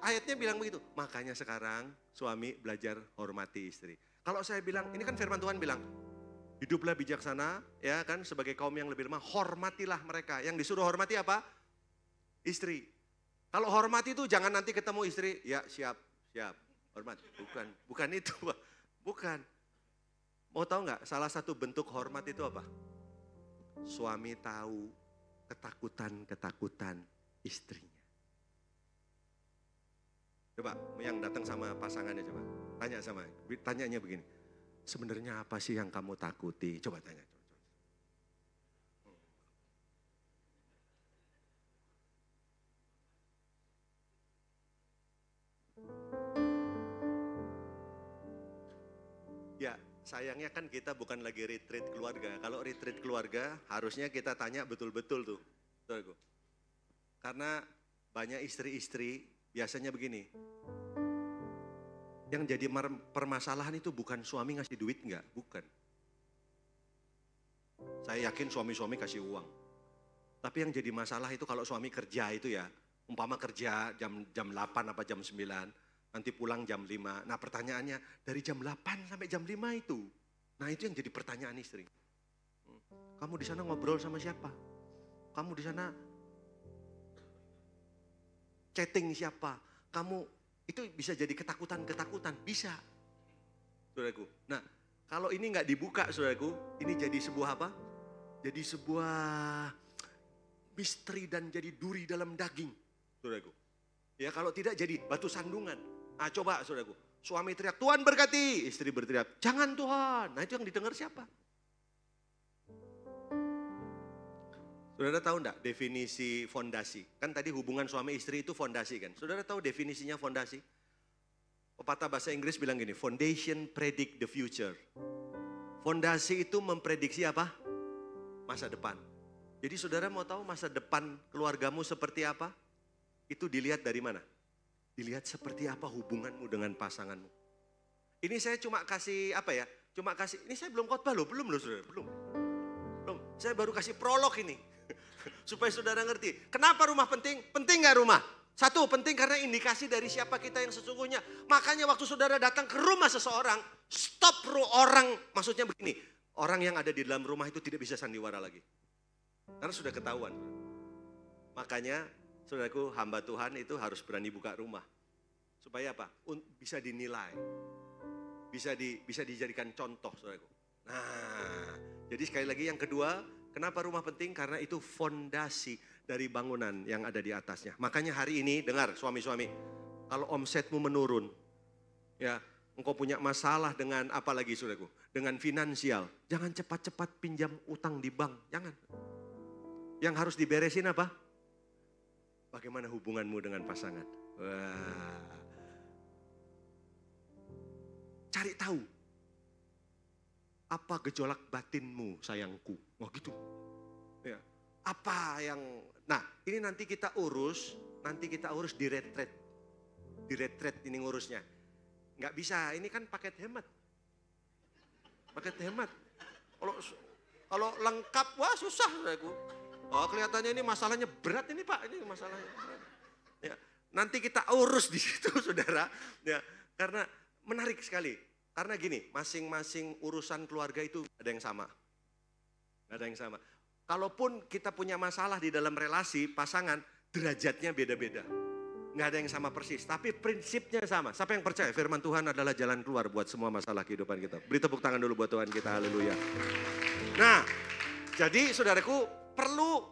Ayatnya bilang begitu. Makanya sekarang suami belajar hormati istri. Kalau saya bilang, ini kan firman Tuhan bilang, hiduplah bijaksana, ya kan, sebagai kaum yang lebih lemah, hormatilah mereka. Yang disuruh hormati apa? Istri. Kalau hormati itu jangan nanti ketemu istri, ya siap, hormat. Bukan itu, bukan. Mau tahu nggak? Salah satu bentuk hormat itu apa? Suami tahu ketakutan istrinya. Coba yang datang sama pasangannya coba. Tanyanya begini. Sebenarnya apa sih yang kamu takuti? Coba tanya. Ya, sayangnya kan kita bukan lagi retreat keluarga. Kalau retreat keluarga harusnya kita tanya betul-betul tuh. Saudaraku. Karena banyak istri-istri biasanya begini. Yang jadi permasalahan itu bukan suami ngasih duit enggak, bukan. Saya yakin suami-suami kasih uang. Tapi yang jadi masalah itu kalau suami kerja itu ya, umpama kerja jam 8 apa jam 9, nanti pulang jam 5. Nah pertanyaannya dari jam 8 sampai jam 5 itu. Nah itu yang jadi pertanyaan istri. Kamu di sana ngobrol sama siapa? Kamu di sana chatting siapa? Kamu itu bisa jadi ketakutan, bisa. Saudaraku. Nah, kalau ini nggak dibuka, saudaraku, ini jadi sebuah apa? Jadi sebuah misteri dan jadi duri dalam daging, saudaraku. Ya, kalau tidak jadi batu sandungan. Ah, coba, saudaraku. Suami teriak, Tuhan berkati. Istri berteriak, jangan Tuhan. Nah, itu yang didengar siapa? Saudara tahu enggak definisi fondasi? Kan tadi hubungan suami istri itu fondasi kan. Saudara tahu definisinya fondasi? Pepatah bahasa Inggris bilang gini, foundation predict the future. Fondasi itu memprediksi apa? Masa depan. Jadi saudara mau tahu masa depan keluargamu seperti apa? Itu dilihat dari mana? Dilihat seperti apa hubunganmu dengan pasanganmu. Ini saya cuma kasih apa ya? Ini saya belum khotbah loh, belum loh saudara, belum. Saya baru kasih prolog ini. Supaya saudara ngerti. Kenapa rumah penting? Penting gak rumah? Satu, penting karena indikasi dari siapa kita yang sesungguhnya. Makanya waktu saudara datang ke rumah seseorang, stop orang. Maksudnya begini, orang yang ada di dalam rumah itu tidak bisa sandiwara lagi. Karena sudah ketahuan. Makanya saudaraku, hamba Tuhan itu harus berani buka rumah. Supaya apa? Bisa dinilai. Bisa dijadikan contoh saudaraku. Nah, jadi sekali lagi yang kedua, kenapa rumah penting? Karena itu fondasi dari bangunan yang ada di atasnya. Makanya hari ini, dengar suami-suami, kalau omsetmu menurun, ya, engkau punya masalah dengan apa lagi saudaraku? Dengan finansial, jangan cepat-cepat pinjam utang di bank, jangan. Yang harus diberesin apa? Bagaimana hubunganmu dengan pasangan? Wah. Cari tahu. Apa gejolak batinmu sayangku? Wah gitu. Ya. Apa yang, nah ini nanti kita urus di retreat. Di retreat ini ngurusnya. Nggak bisa, ini kan paket hemat. Paket hemat. Kalau lengkap, wah susah aku. Oh kelihatannya ini masalahnya berat ini Pak, ini masalahnya berat. Ya, nanti kita urus di situ saudara. Ya, karena menarik sekali. Karena gini, masing-masing urusan keluarga itu ada yang sama. Gak ada yang sama. Kalaupun kita punya masalah di dalam relasi pasangan, derajatnya beda-beda. Gak ada yang sama persis, tapi prinsipnya sama. Siapa yang percaya firman Tuhan adalah jalan keluar buat semua masalah kehidupan kita? Beri tepuk tangan dulu buat Tuhan kita, haleluya. Nah, jadi saudaraku perlu,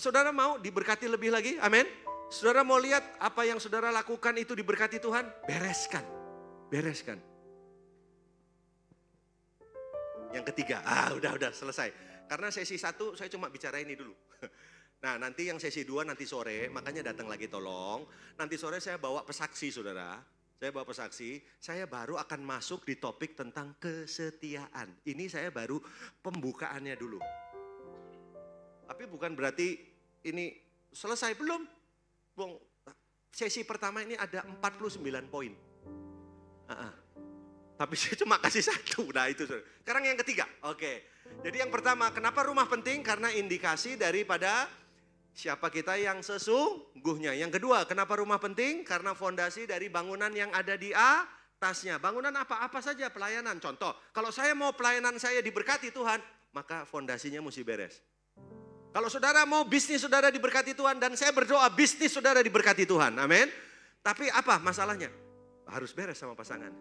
saudara mau diberkati lebih lagi, amin? Saudara mau lihat apa yang saudara lakukan itu diberkati Tuhan? Bereskan, bereskan. Yang ketiga, udah selesai. Karena sesi 1 saya cuma bicara ini dulu. Nah nanti yang sesi 2 nanti sore, makanya datang lagi tolong. Nanti sore saya bawa pesaksi saudara. Saya bawa pesaksi, saya baru akan masuk di topik tentang kesetiaan. Ini saya baru pembukaannya dulu. Tapi bukan berarti ini selesai, belum. Sesi pertama ini ada 49 poin. Tapi saya cuma kasih 1. Nah itu. Sekarang yang ketiga. Oke. Jadi yang pertama, kenapa rumah penting? Karena indikasi daripada siapa kita yang sesungguhnya. Yang kedua, kenapa rumah penting? Karena fondasi dari bangunan yang ada di atasnya. Bangunan apa? Apa saja pelayanan. Contoh, kalau saya mau pelayanan saya diberkati Tuhan, maka fondasinya mesti beres. Kalau saudara mau bisnis saudara diberkati Tuhan, dan saya berdoa bisnis saudara diberkati Tuhan. Amin. Tapi apa masalahnya? Harus beres sama pasangan.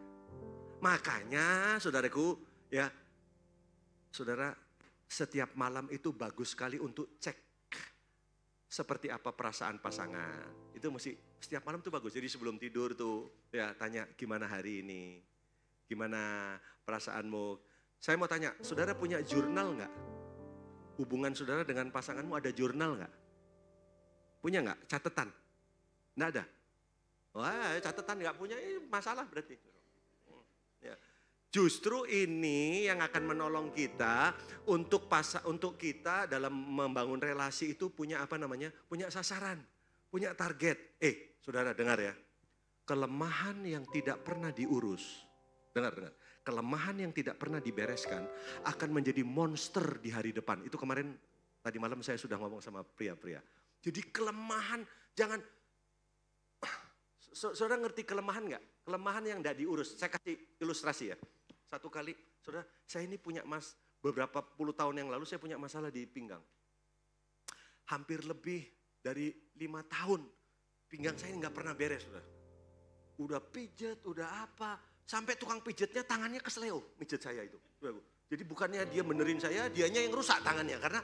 Makanya saudaraku, ya, saudara setiap malam itu bagus sekali untuk cek seperti apa perasaan pasangan. Itu mesti setiap malam tuh bagus. Jadi sebelum tidur tuh ya tanya gimana hari ini, gimana perasaanmu. Saya mau tanya, saudara punya jurnal nggak? Hubungan saudara dengan pasanganmu ada jurnal nggak? Punya nggak? Catatan? Nggak ada. Wah, catatan nggak punya, ini masalah berarti. Ya. Justru ini yang akan menolong kita untuk kita dalam membangun relasi itu punya apa namanya? Punya sasaran, punya target. Saudara dengar ya. Kelemahan yang tidak pernah diurus. Dengar. Kelemahan yang tidak pernah dibereskan akan menjadi monster di hari depan. Itu kemarin tadi malam saya sudah ngomong sama pria-pria. Jadi kelemahan jangan. Saudara ngerti kelemahan nggak? Kelemahan yang tidak diurus. Saya kasih ilustrasi ya. Satu kali, saudara, saya ini punya beberapa puluh tahun yang lalu saya punya masalah di pinggang. Hampir lebih dari 5 tahun, pinggang saya nggak pernah beres, saudara. Udah pijet, udah apa, sampai tukang pijetnya tangannya kesleo, mijet saya itu. Jadi bukannya dia benerin saya, dianya yang rusak tangannya. Karena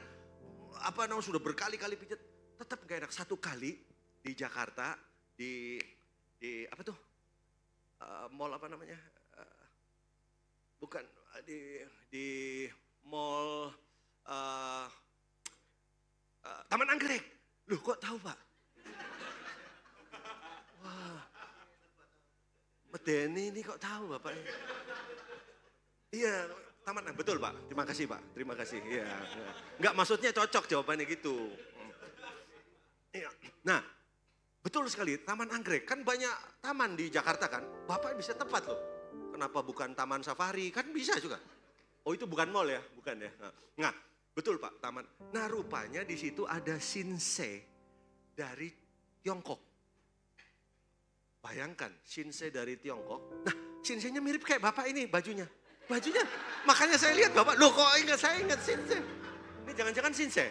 sudah berkali-kali pijet, tetap nggak enak. Satu kali di Jakarta, di apa tuh, mall apa namanya? Bukan di mall Taman Anggrek. Loh kok tahu Pak? Wah, medeni ini kok tahu Bapak? Iya, Taman Anggrek, betul Pak. Terima kasih Pak, terima kasih. Iya, enggak maksudnya cocok jawabannya gitu. Iya. Nah, betul sekali, Taman Anggrek. Kan banyak taman di Jakarta kan. Bapak bisa tepat loh. Kenapa bukan Taman Safari? Kan bisa juga. Oh itu bukan mall ya? Bukan ya. Nah, betul Pak, taman. Nah rupanya di situ ada Shinsei dari Tiongkok. Bayangkan, Shinsei dari Tiongkok. Nah, Shinsei-nya mirip kayak Bapak ini bajunya. Makanya saya lihat Bapak, loh kok saya ingat Shinsei. Ini jangan-jangan Shinsei?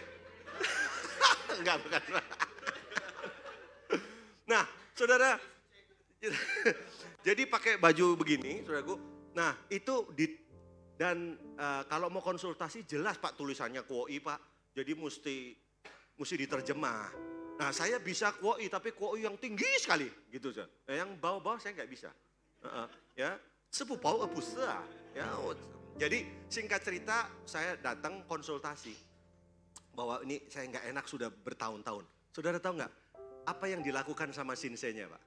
Enggak, bukan. Nah, saudara, jadi pakai baju begini, saudaraku. Nah, itu kalau mau konsultasi jelas Pak tulisannya KWI Pak. Jadi mesti diterjemah. Nah, saya bisa KWI tapi KWI yang tinggi sekali gitu saja. Yang bawah-bawah saya nggak bisa. Ya, sepupau abusa. Ya, jadi singkat cerita saya datang konsultasi. Bahwa ini saya nggak enak sudah bertahun-tahun. Saudara tahu nggak apa yang dilakukan sama Shinsei-nya Pak?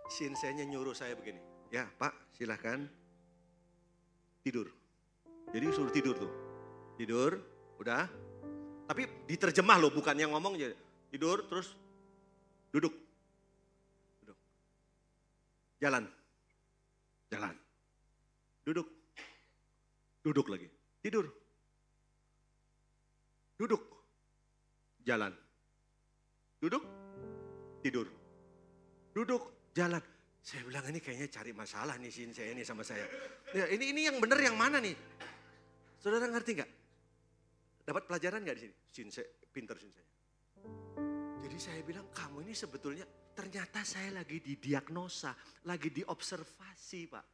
Shinsei-nya nyuruh saya begini, ya Pak silahkan tidur. Jadi suruh tidur tuh, tidur, udah. Tapi diterjemah loh, bukan yang ngomong aja. Tidur terus duduk, jalan, duduk lagi, tidur, duduk, jalan, duduk, tidur.
duduk, jalan. Saya bilang ini kayaknya cari masalah nih Shinsei ini sama saya. Ya, ini yang benar yang mana nih? Saudara ngerti nggak? Dapat pelajaran nggak di sini? Shinsei, pinter Shinsei. Jadi saya bilang kamu ini sebetulnya ternyata saya lagi didiagnosa, lagi diobservasi Pak.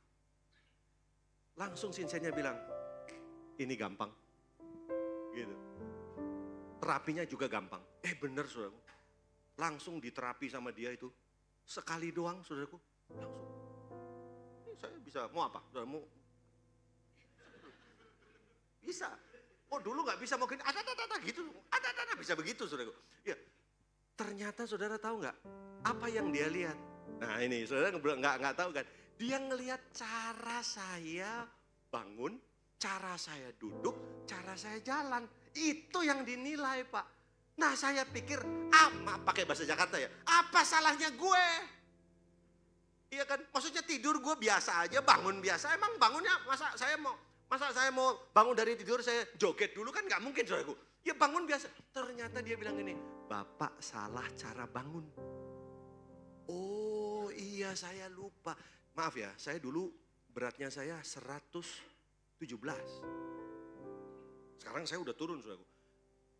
Langsung Shinsei-nya bilang, ini gampang. Gitu. Terapinya juga gampang. Bener saudaraku. Langsung diterapi sama dia itu. Sekali doang saudaraku. Langsung. Saya bisa, mau apa? Saudara mau? Bisa. Oh dulu gak bisa, mau gini, ada gitu. Ada bisa begitu saudaraku. Ya, ternyata saudara tahu gak? Apa yang dia lihat? Nah ini saudara nggak tahu kan? Dia ngelihat cara saya bangun, cara saya duduk, cara saya jalan. Itu yang dinilai Pak. Nah saya pikir, pakai bahasa Jakarta ya, apa salahnya gue? Iya kan, maksudnya tidur gue biasa aja, bangun biasa. Emang bangunnya masa saya mau bangun dari tidur saya joget dulu kan gak mungkin saudaraku. Ya bangun biasa. Ternyata dia bilang gini, Bapak salah cara bangun. Oh iya saya lupa. Maaf ya, saya dulu beratnya saya 117. Sekarang saya udah turun saudaraku.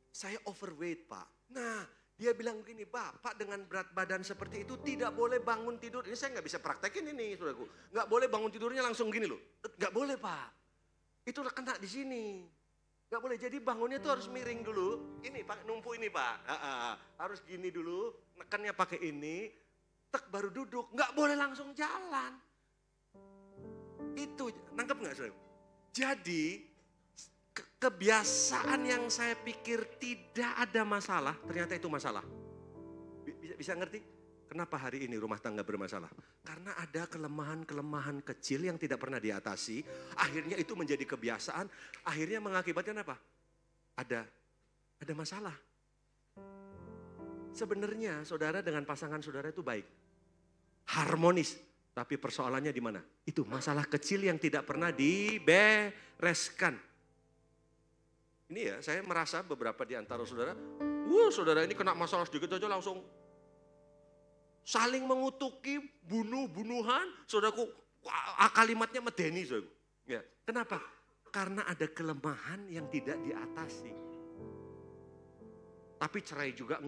Saya overweight Pak. Nah dia bilang begini, Bapak dengan berat badan seperti itu tidak boleh bangun tidur. Ini saya nggak bisa praktekin ini saudaraku. Nggak boleh bangun tidurnya langsung gini loh. Nggak boleh Pak. Itu udah kena di sini. Nggak boleh, jadi bangunnya tuh harus miring dulu. Ini Pak, numpuk ini Pak. Harus gini dulu, nekannya pakai ini. Tek baru duduk, nggak boleh langsung jalan. Itu, nangkep nggak saudaraku? Jadi kebiasaan yang saya pikir tidak ada masalah, ternyata itu masalah. Bisa ngerti? Kenapa hari ini rumah tangga bermasalah? Karena ada kelemahan-kelemahan kecil yang tidak pernah diatasi. Akhirnya itu menjadi kebiasaan. Akhirnya mengakibatkan apa? Ada masalah. Sebenarnya saudara dengan pasangan saudara itu baik. Harmonis. Tapi persoalannya di mana? Itu masalah kecil yang tidak pernah dibereskan. Ini ya, saya merasa beberapa di antara saudara, saudara ini kena masalah sedikit aja langsung saling mengutuki, bunuh-bunuhan, saudaraku, kalimatnya medeni, saudaraku. Ya, kenapa? Karena ada kelemahan yang tidak diatasi. Tapi cerai juga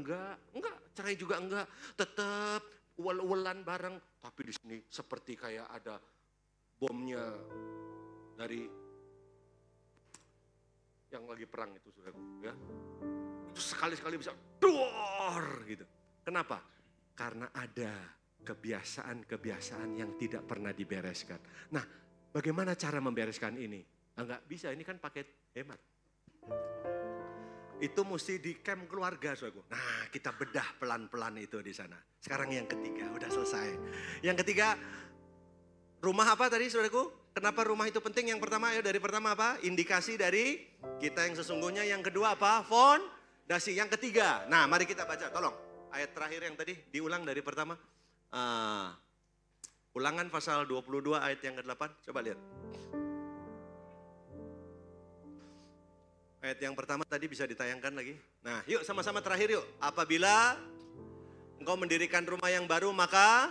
enggak, tetap uwel-uwelan bareng. Tapi di sini seperti kayak ada bomnya dari yang lagi perang itu saudaraku, ya. Itu sekali-sekali bisa dor gitu. Kenapa? Karena ada kebiasaan-kebiasaan yang tidak pernah dibereskan. Nah, bagaimana cara membereskan ini? Enggak bisa, ini kan paket hemat. Itu mesti di camp keluarga saudaraku. Nah, kita bedah pelan-pelan itu di sana. Sekarang yang ketiga, udah selesai. Yang ketiga, rumah apa tadi saudaraku? Kenapa rumah itu penting? Yang pertama, dari pertama apa? Indikasi dari kita yang sesungguhnya. Yang kedua apa? Fondasi. Yang ketiga, nah mari kita baca, tolong. Ayat terakhir yang tadi, diulang dari pertama. Ulangan pasal 22 ayat yang ke-8, coba lihat. Ayat yang pertama tadi bisa ditayangkan lagi. Nah yuk sama-sama terakhir yuk. Apabila engkau mendirikan rumah yang baru, maka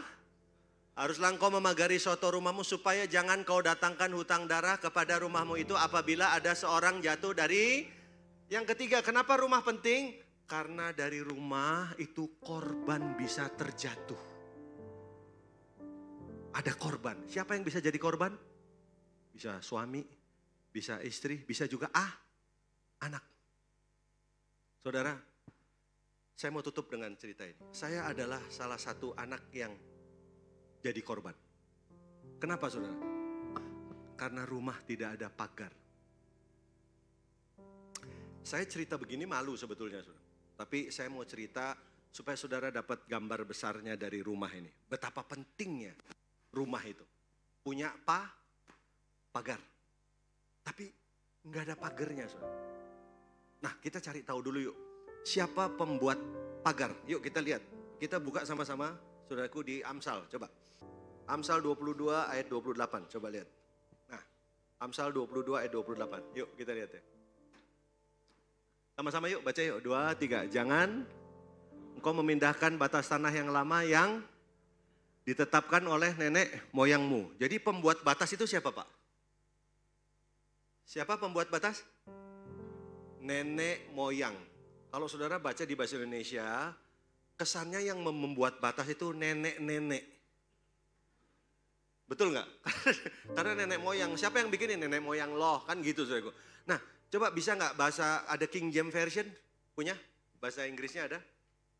haruslah engkau memagari suatu rumahmu supaya jangan kau datangkan hutang darah kepada rumahmu itu apabila ada seorang jatuh dari. Yang ketiga, kenapa rumah penting? Karena dari rumah itu korban bisa terjatuh. Ada korban. Siapa yang bisa jadi korban? Bisa suami, bisa istri, bisa juga anak. Saudara, saya mau tutup dengan cerita ini. Saya adalah salah satu anak yang jadi korban. Kenapa saudara? Karena rumah tidak ada pagar. Saya cerita begini malu sebetulnya saudara. Tapi saya mau cerita supaya saudara dapat gambar besarnya dari rumah ini. Betapa pentingnya rumah itu. Punya pagar. Tapi nggak ada pagarnya saudara. Nah kita cari tahu dulu yuk. Siapa pembuat pagar? Yuk kita lihat. Kita buka sama-sama saudaraku di Amsal. Coba. Amsal 22 ayat 28, coba lihat. Nah, Amsal 22 ayat 28, yuk kita lihat ya. Sama-sama yuk baca yuk, 2, 3. Jangan engkau memindahkan batas tanah yang lama yang Ditetapkan oleh nenek moyangmu. Jadi pembuat batas itu siapa Pak? Siapa pembuat batas? Nenek moyang. Kalau saudara baca di bahasa Indonesia, kesannya yang membuat batas itu nenek-nenek. Betul nggak? Karena nenek moyang. Siapa yang bikinin? Nenek moyang loh. Kan gitu saudaraku. Nah coba bisa nggak bahasa, ada King James Version? Punya? Bahasa Inggrisnya ada?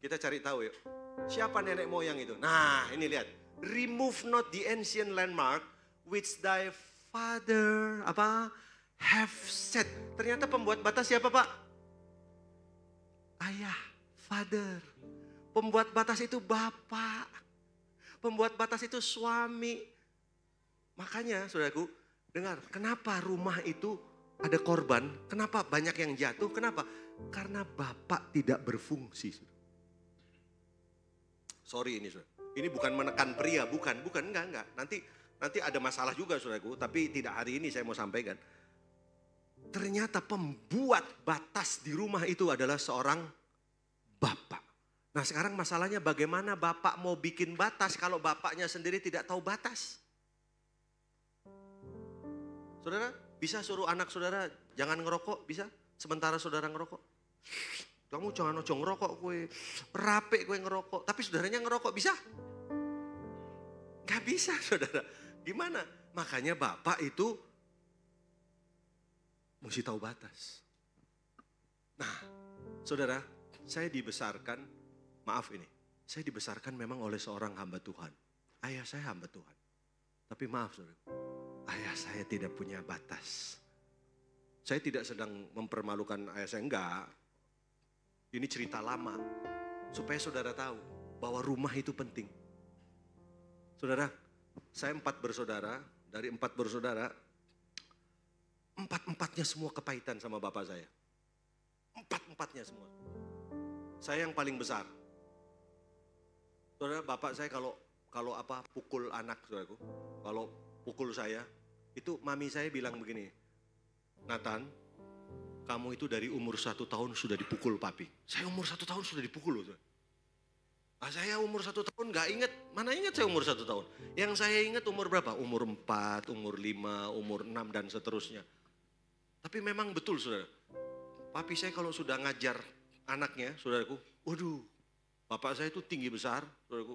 Kita cari tahu yuk. Siapa nenek moyang itu? Nah ini lihat. Remove not the ancient landmark which thy father have set. Ternyata pembuat batas siapa Pak? Ayah, father. Pembuat batas itu bapak. Pembuat batas itu suami. Makanya saudaraku, dengar, kenapa rumah itu ada korban? Kenapa banyak yang jatuh? Kenapa? Karena bapak tidak berfungsi. Sorry ini saudara. Ini bukan menekan pria, bukan, enggak. Nanti ada masalah juga saudaraku, tapi tidak hari ini saya mau sampaikan. Ternyata pembuat batas di rumah itu adalah seorang bapak. Nah sekarang masalahnya bagaimana bapak mau bikin batas kalau bapaknya sendiri tidak tahu batas. Saudara, bisa suruh anak saudara jangan ngerokok, bisa? Sementara saudara ngerokok. Kamu jangan ngerokok, kue rapi kue ngerokok. Tapi saudaranya ngerokok, bisa? Gak bisa saudara. Gimana? Makanya bapak itu mesti tahu batas. Nah saudara, saya dibesarkan, maaf ini, saya dibesarkan memang oleh seorang hamba Tuhan. Ayah saya hamba Tuhan. Tapi maaf saudara, ayah saya tidak punya batas. Saya tidak sedang mempermalukan ayah saya, enggak. Ini cerita lama, supaya saudara tahu bahwa rumah itu penting. Saudara, saya 4 bersaudara, dari 4 bersaudara, 4-4-nya semua kepahitan sama bapak saya. 4-4-nya semua. Saya yang paling besar. Saudara, bapak saya kalau pukul anak, saudaraku, kalau pukul saya, itu mami saya bilang begini, Nathan, kamu itu dari umur 1 tahun sudah dipukul papi. Saya umur 1 tahun sudah dipukul loh. Saya umur 1 tahun gak inget, mana inget saya umur 1 tahun. Yang saya inget umur berapa? Umur 4, umur 5, umur 6 dan seterusnya. Tapi memang betul saudara, papi saya kalau sudah ngajar anaknya, saudaraku, waduh, bapak saya itu tinggi besar, saudaraku.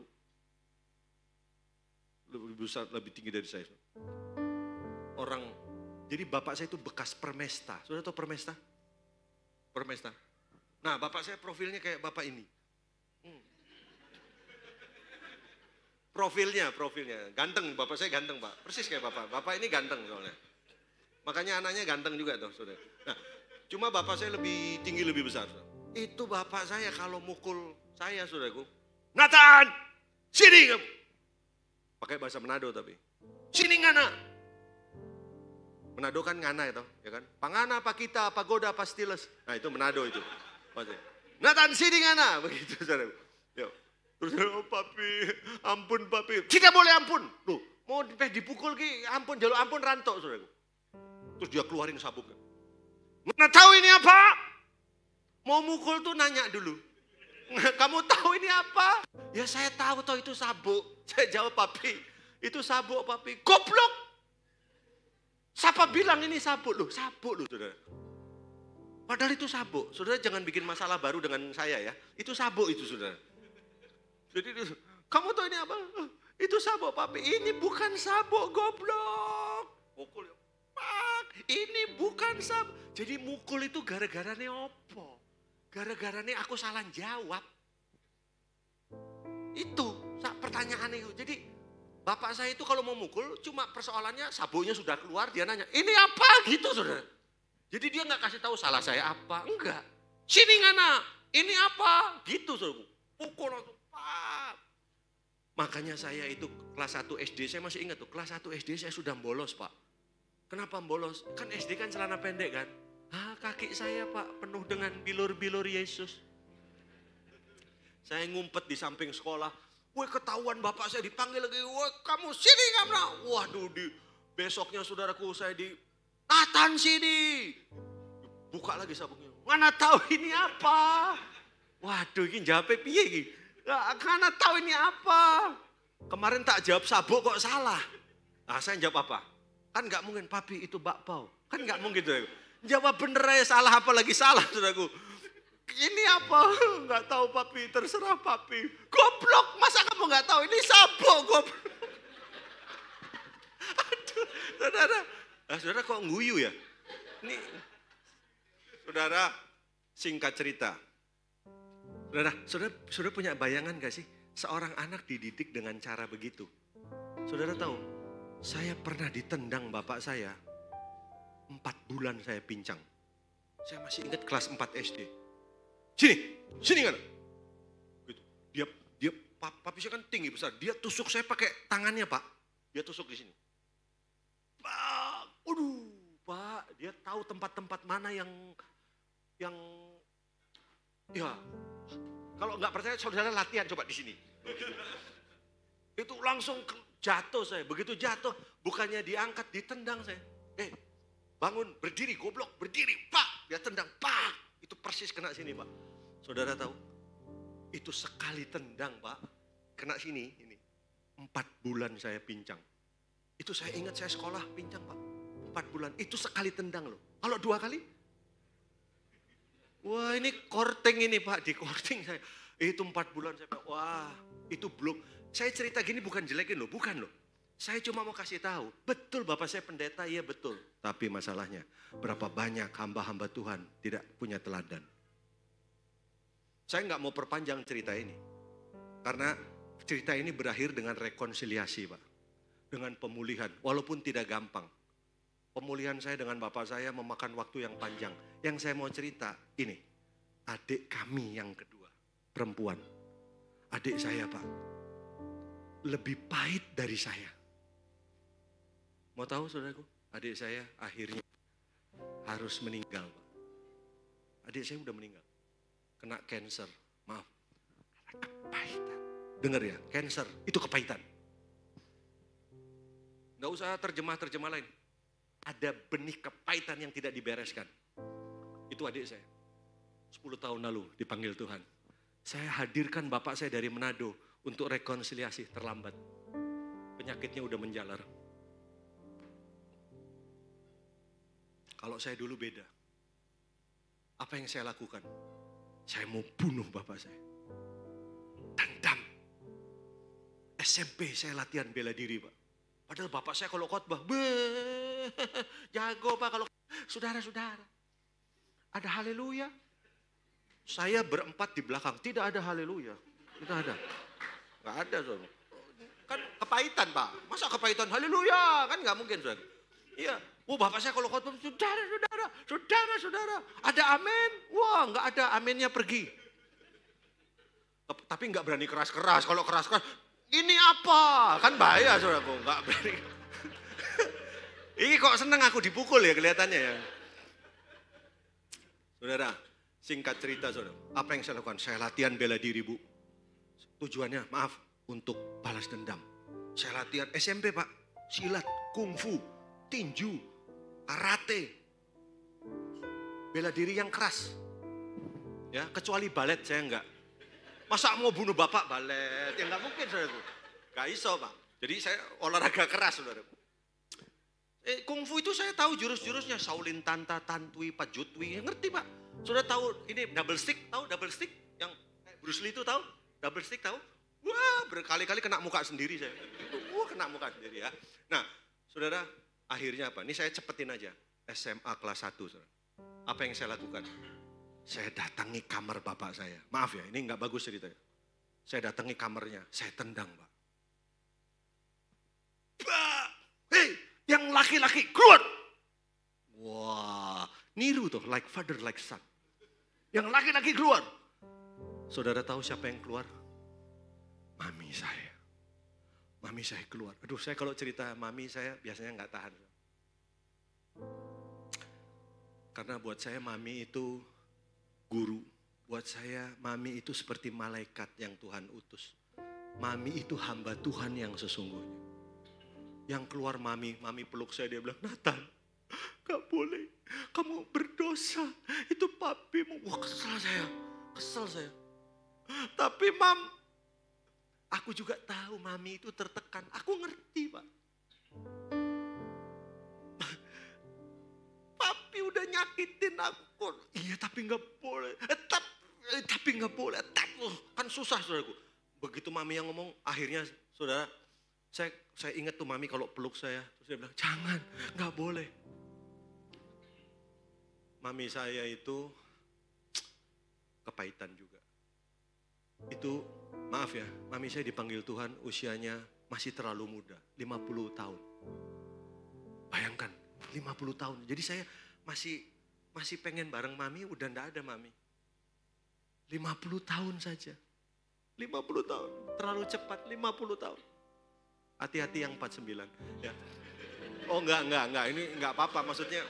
Lebih besar, lebih tinggi dari saya. Jadi bapak saya itu bekas permesta. Saudara tahu permesta? Permesta. Nah bapak saya profilnya kayak bapak ini. Profilnya. Ganteng, bapak saya ganteng Pak. Persis kayak bapak. Bapak ini ganteng soalnya. Makanya anaknya ganteng juga tuh saudara. Nah, cuma bapak saya lebih tinggi, lebih besar. Itu bapak saya kalau mukul saya saudaraku. Nathan, sini kamu. Pakai bahasa Manado tapi. Sini ngana. Manado kan ngana itu, ya kan? Pangana, pakita, pagoda, pastiles. Nah itu Manado itu. Nathan sini ngana, begitu saudara. Yuk. Terus oh, papi, ampun papi. Tidak boleh ampun. Loh, mau dipukul ki ampun, jalur ampun rantok saudara. Terus dia keluarin sabuknya. Mana tahu ini apa? Mau mukul tuh nanya dulu. Kamu tahu ini apa? Ya saya tahu toh itu sabuk. Saya jawab papi, itu sabuk papi. Goblok. Siapa bilang ini sabuk loh? Sabuk loh saudara. Padahal itu sabuk. Saudara jangan bikin masalah baru dengan saya ya. Itu sabuk itu saudara. Jadi kamu tahu ini apa? Itu sabuk papi. Ini bukan sabuk goblok. Mukul ya. Pak, ini bukan sabuk. Jadi mukul itu gara-garane opo? Gara-garane aku salah jawab. Itu pertanyaan itu. Jadi bapak saya itu kalau mau mukul cuma persoalannya sabuknya sudah keluar, dia nanya, ini apa gitu saudara. Jadi dia nggak kasih tahu salah saya apa, enggak. Sini ngana, ini apa gitu saudara. Pukul langsung, Pak. Makanya saya itu kelas 1 SD, saya masih ingat tuh, kelas 1 SD saya sudah bolos Pak. Kenapa bolos? Kan SD kan celana pendek kan. Kaki saya Pak penuh dengan bilur-bilur Yesus. Saya ngumpet di samping sekolah. Woi ketahuan bapak saya dipanggil lagi. Woi kamu sini kamu. Waduh besoknya saudaraku saya di Nathan sini. Buka lagi sabuknya. Mana tahu ini apa? Waduh ini jawabnya piye ini. Karena tahu ini apa.
Kemarin tak jawab sabuk kok salah. Nah, saya jawab apa? Kan nggak mungkin, papi itu bakpao. Kan nggak mungkin tuh. Jawab bener aja, salah apa lagi salah, saudaraku. Ini apa? Nggak tahu papi, terserah papi. Goblok, masa kamu nggak tahu? Ini sabuk, goblok. Aduh, saudara. Nah, saudara kok nguyu ya? Ini, saudara, singkat cerita. Saudara punya bayangan gak sih? Seorang anak dididik dengan cara begitu. Saudara tahu, saya pernah ditendang bapak saya. 4 bulan saya pincang. Saya masih ingat kelas 4 SD. Sini kan? Gitu. Dia papi saya kan tinggi besar. Dia tusuk saya pakai tangannya, Pak. Dia tusuk di sini. Pak, Pak, dia tahu tempat-tempat mana yang ya, kalau nggak percaya saudara latihan coba di sini. Itu langsung jatuh saya. Begitu jatuh, bukannya diangkat, ditendang saya. Bangun, berdiri, goblok, berdiri, Pak. Dia tendang, Pak. Itu persis kena sini, Pak. Saudara tahu, itu sekali tendang, Pak. Kena sini, ini. 4 bulan saya pincang. Itu saya ingat saya sekolah pincang, Pak. 4 bulan, itu sekali tendang loh. Kalau 2 kali? Wah, ini korting ini, Pak. Di korting saya. Itu 4 bulan saya, Pak. Wah, itu belum. Saya cerita gini bukan jelekin loh, bukan loh. Saya cuma mau kasih tahu, betul Bapak saya pendeta, iya betul. Tapi masalahnya, berapa banyak hamba-hamba Tuhan tidak punya teladan. Saya nggak mau perpanjang cerita ini. Karena cerita ini berakhir dengan rekonsiliasi, Pak. Dengan pemulihan, walaupun tidak gampang. Pemulihan saya dengan Bapak saya memakan waktu yang panjang. Yang saya mau cerita, ini. Adik kami yang kedua, perempuan. Adik saya, Pak. Lebih pahit dari saya. Mau tahu saudaraku, adik saya akhirnya harus meninggal, Pak. Adik saya udah meninggal, kena cancer, maaf, karena kepahitan. Dengar ya, cancer itu kepahitan. Nggak usah terjemah lain. Ada benih kepahitan yang tidak dibereskan. Itu adik saya, 10 tahun lalu dipanggil Tuhan. Saya hadirkan bapak saya dari Manado untuk rekonsiliasi, terlambat. Penyakitnya udah menjalar. Kalau saya dulu beda. Apa yang saya lakukan? Saya mau bunuh bapak saya. Dendam. SMP saya latihan bela diri, Pak. Padahal bapak saya kalau khotbah, jago, Pak. Kalau saudara-saudara, ada haleluya. Saya berempat di belakang, tidak ada haleluya. Tidak ada. Nggak ada, saudara. Kan kepahitan, Pak. Masa kepahitan haleluya? Kan nggak mungkin, saudara. Iya. Bapak saya kalau khotbah, saudara, ada amin. Wah, nggak ada aminnya, pergi. Tapi nggak berani keras-keras. Kalau keras-keras, ini apa? Kan bahaya, saudaraku. Nggak berani. Ini kok seneng aku dipukul ya kelihatannya ya. Saudara, singkat cerita, saudara. Apa yang saya lakukan? Saya latihan bela diri, Bu. Tujuannya, maaf, untuk balas dendam. Saya latihan SMP, Pak. Silat, kungfu, tinju, karate, bela diri yang keras. Ya, kecuali balet saya enggak. Masa mau bunuh bapak balet? Ya enggak mungkin, saudaraku. Enggak iso, Pak. Jadi saya olahraga keras, saudaraku. Kungfu itu saya tahu jurus-jurusnya. Shaolin Tanta, Tantui, Pajutwi. Ngerti, Pak? Sudah tahu ini double stick? Tahu double stick? Yang Bruce Lee itu tahu? Double stick tahu? Wah, berkali-kali kena muka sendiri saya. Wah, kena muka sendiri ya. Nah, saudara, akhirnya apa? Ini saya cepetin aja. SMA kelas 1. Saudara. Apa yang saya lakukan? Saya datangi kamar bapak saya. Maaf ya, ini nggak bagus ceritanya. Saya datangi kamarnya, saya tendang, Pak. Hei, yang laki-laki keluar. Wah, niru tuh, like father, like son. Yang laki-laki keluar. Saudara tahu siapa yang keluar? Mami saya. Mami saya keluar. Aduh, saya kalau cerita mami saya biasanya nggak tahan. Karena buat saya mami itu guru. Buat saya mami itu seperti malaikat yang Tuhan utus. Mami itu hamba Tuhan yang sesungguhnya. Yang keluar mami peluk saya, dia bilang, Nathan, gak boleh. Kamu berdosa. Itu papimu. Wah, kesel saya. Tapi Mam, Aku juga tahu mami itu tertekan. Aku ngerti, Pak. Papi udah nyakitin aku. Iya tapi nggak boleh. Tapi nggak boleh. Kan susah saudaraku. Begitu mami yang ngomong, akhirnya saudara, saya ingat tuh mami kalau peluk saya. Terus dia bilang, jangan, nggak boleh. Mami saya itu kepahitan juga. Itu maaf ya, mami saya dipanggil Tuhan usianya masih terlalu muda, 50 tahun. Bayangkan, 50 tahun. Jadi saya masih pengen bareng mami, udah enggak ada mami. 50 tahun saja. 50 tahun, terlalu cepat 50 tahun. Hati-hati yang 49 ya. Oh enggak, ini enggak apa-apa maksudnya.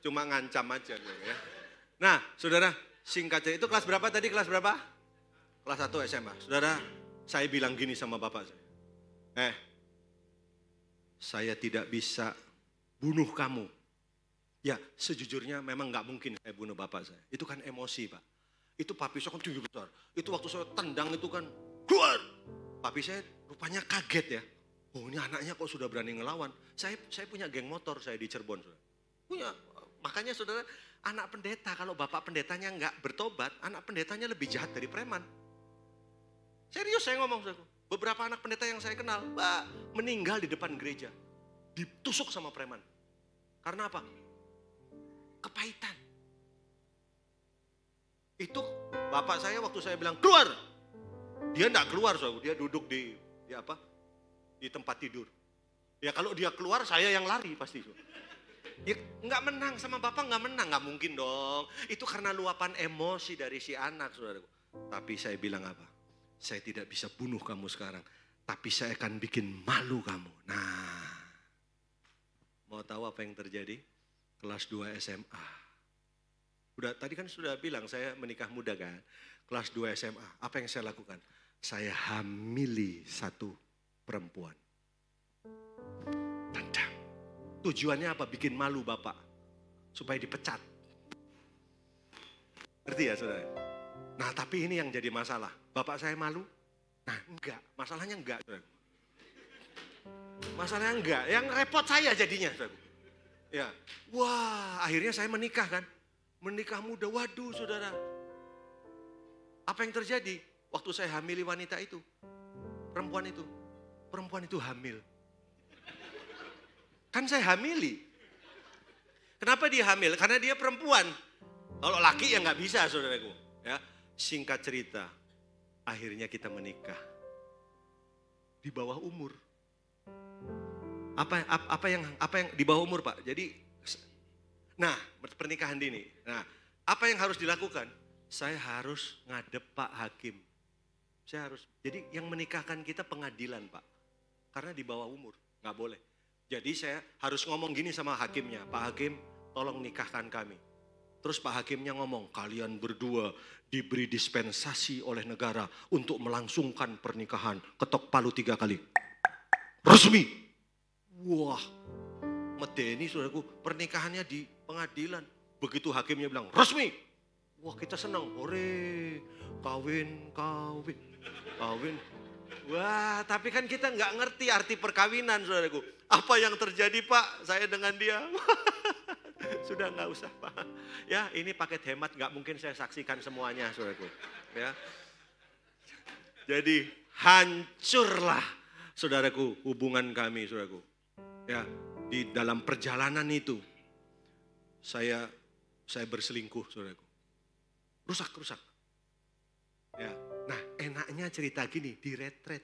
Cuma ngancam aja ya. Nah, saudara, singkat cerita itu kelas berapa tadi? Kelas berapa? Kelas 1 SMA. Saudara, saya bilang gini sama bapak saya. Saya tidak bisa bunuh kamu. Ya, sejujurnya memang nggak mungkin saya bunuh bapak saya. Itu kan emosi, Pak. Itu papi saya kan tinggi besar. Itu waktu saya tendang itu kan, keluar. Papi saya rupanya kaget ya. Oh, ini anaknya kok sudah berani ngelawan. Saya punya geng motor saya di Cirebon. Saudara. Punya. Makanya saudara, anak pendeta kalau bapak pendetanya nggak bertobat, anak pendetanya lebih jahat dari preman. Serius saya ngomong, saudara. Beberapa anak pendeta yang saya kenal, meninggal di depan gereja. Ditusuk sama preman. Karena apa? Kepahitan. Itu bapak saya waktu saya bilang, keluar. Dia enggak keluar, saudara. Dia duduk di tempat tidur. Ya kalau dia keluar, saya yang lari pasti. Ya enggak menang sama bapak, enggak menang. Enggak mungkin dong. Itu karena luapan emosi dari si anak, saudara. Tapi saya bilang apa? Saya tidak bisa bunuh kamu sekarang. Tapi saya akan bikin malu kamu. Nah, mau tahu apa yang terjadi? Kelas 2 SMA. Tadi kan sudah bilang saya menikah muda kan. Kelas 2 SMA. Apa yang saya lakukan? Saya hamili satu perempuan. Tendang. Tujuannya apa? Bikin malu bapak. Supaya dipecat. Ngerti ya saudara? Nah tapi ini yang jadi masalah. Bapak saya malu? Nah enggak. Masalahnya enggak. Saudara. Masalahnya enggak. Yang repot saya jadinya. Saudara. Ya. Wah akhirnya saya menikah kan. Menikah muda. Waduh saudara. Apa yang terjadi? Waktu saya hamili wanita itu. Perempuan itu hamil. Kan saya hamili. Kenapa dia hamil? Karena dia perempuan. Kalau laki ya nggak bisa saudaraku. Ya, singkat cerita, akhirnya kita menikah. Di bawah umur. Apa yang di bawah umur Pak? Jadi, nah pernikahan dini. Nah, apa yang harus dilakukan? Saya harus ngadep Pak Hakim. Saya harus. Jadi yang menikahkan kita pengadilan Pak. Karena di bawah umur, nggak boleh. Jadi saya harus ngomong gini sama hakimnya, Pak Hakim tolong nikahkan kami. Terus Pak Hakimnya ngomong, kalian berdua diberi dispensasi oleh negara untuk melangsungkan pernikahan. Ketok palu 3 kali. Resmi. Wah, medeni saudaraku, pernikahannya di pengadilan. Begitu hakimnya bilang, resmi. Wah kita senang, hore, kawin. Wah, tapi kan kita nggak ngerti arti perkawinan, saudaraku. Apa yang terjadi Pak, saya dengan dia? Sudah nggak usah Pak. Ya, ini paket hemat, nggak mungkin saya saksikan semuanya, saudaraku. Ya. Jadi hancurlah, saudaraku, hubungan kami, saudaraku. Ya, di dalam perjalanan itu, saya berselingkuh, saudaraku. Rusak. Ya. Nah enaknya cerita gini di retret.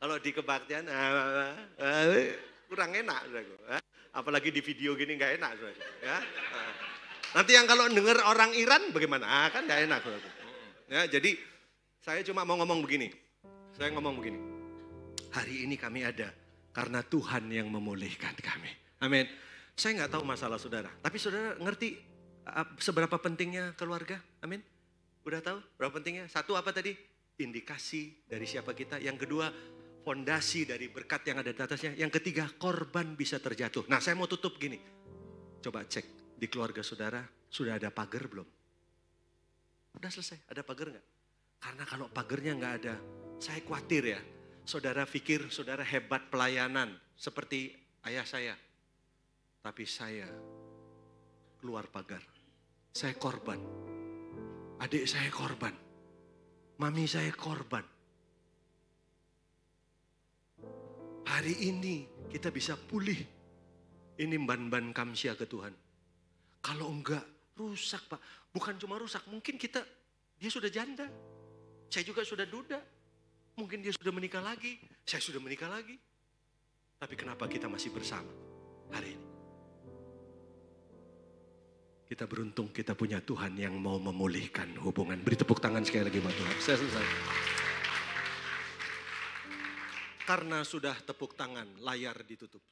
Kalau di kebaktian kurang enak. Apalagi di video gini gak enak. Ya. Nanti yang kalau denger orang Iran bagaimana? Kan gak enak. Ya, jadi saya cuma mau ngomong begini. Hari ini kami ada karena Tuhan yang memulihkan kami. Amin. Saya gak tahu masalah saudara. Tapi saudara ngerti seberapa pentingnya keluarga? Amin. Udah tahu berapa pentingnya? Satu apa tadi? Indikasi dari siapa kita. Yang kedua, fondasi dari berkat yang ada di atasnya. Yang ketiga, korban bisa terjatuh. Nah saya mau tutup gini. Coba cek di keluarga saudara, sudah ada pagar belum? Udah selesai, ada pagar nggak?
Karena kalau pagernya nggak ada, saya khawatir ya. Saudara pikir saudara hebat pelayanan seperti ayah saya. Tapi saya keluar pagar. Saya korban. Adik saya korban. Mami saya korban. Hari ini kita bisa pulih. Ini ban-ban kamsia ke Tuhan. Kalau enggak, rusak Pak. Bukan cuma rusak, mungkin dia sudah janda. Saya juga sudah duda. Mungkin dia sudah menikah lagi. Saya sudah menikah lagi. Tapi kenapa kita masih bersama hari ini? Kita beruntung kita punya Tuhan yang mau memulihkan hubungan. Beri tepuk tangan sekali lagi buat Tuhan. Saya selesai. Karena sudah tepuk tangan, layar ditutup.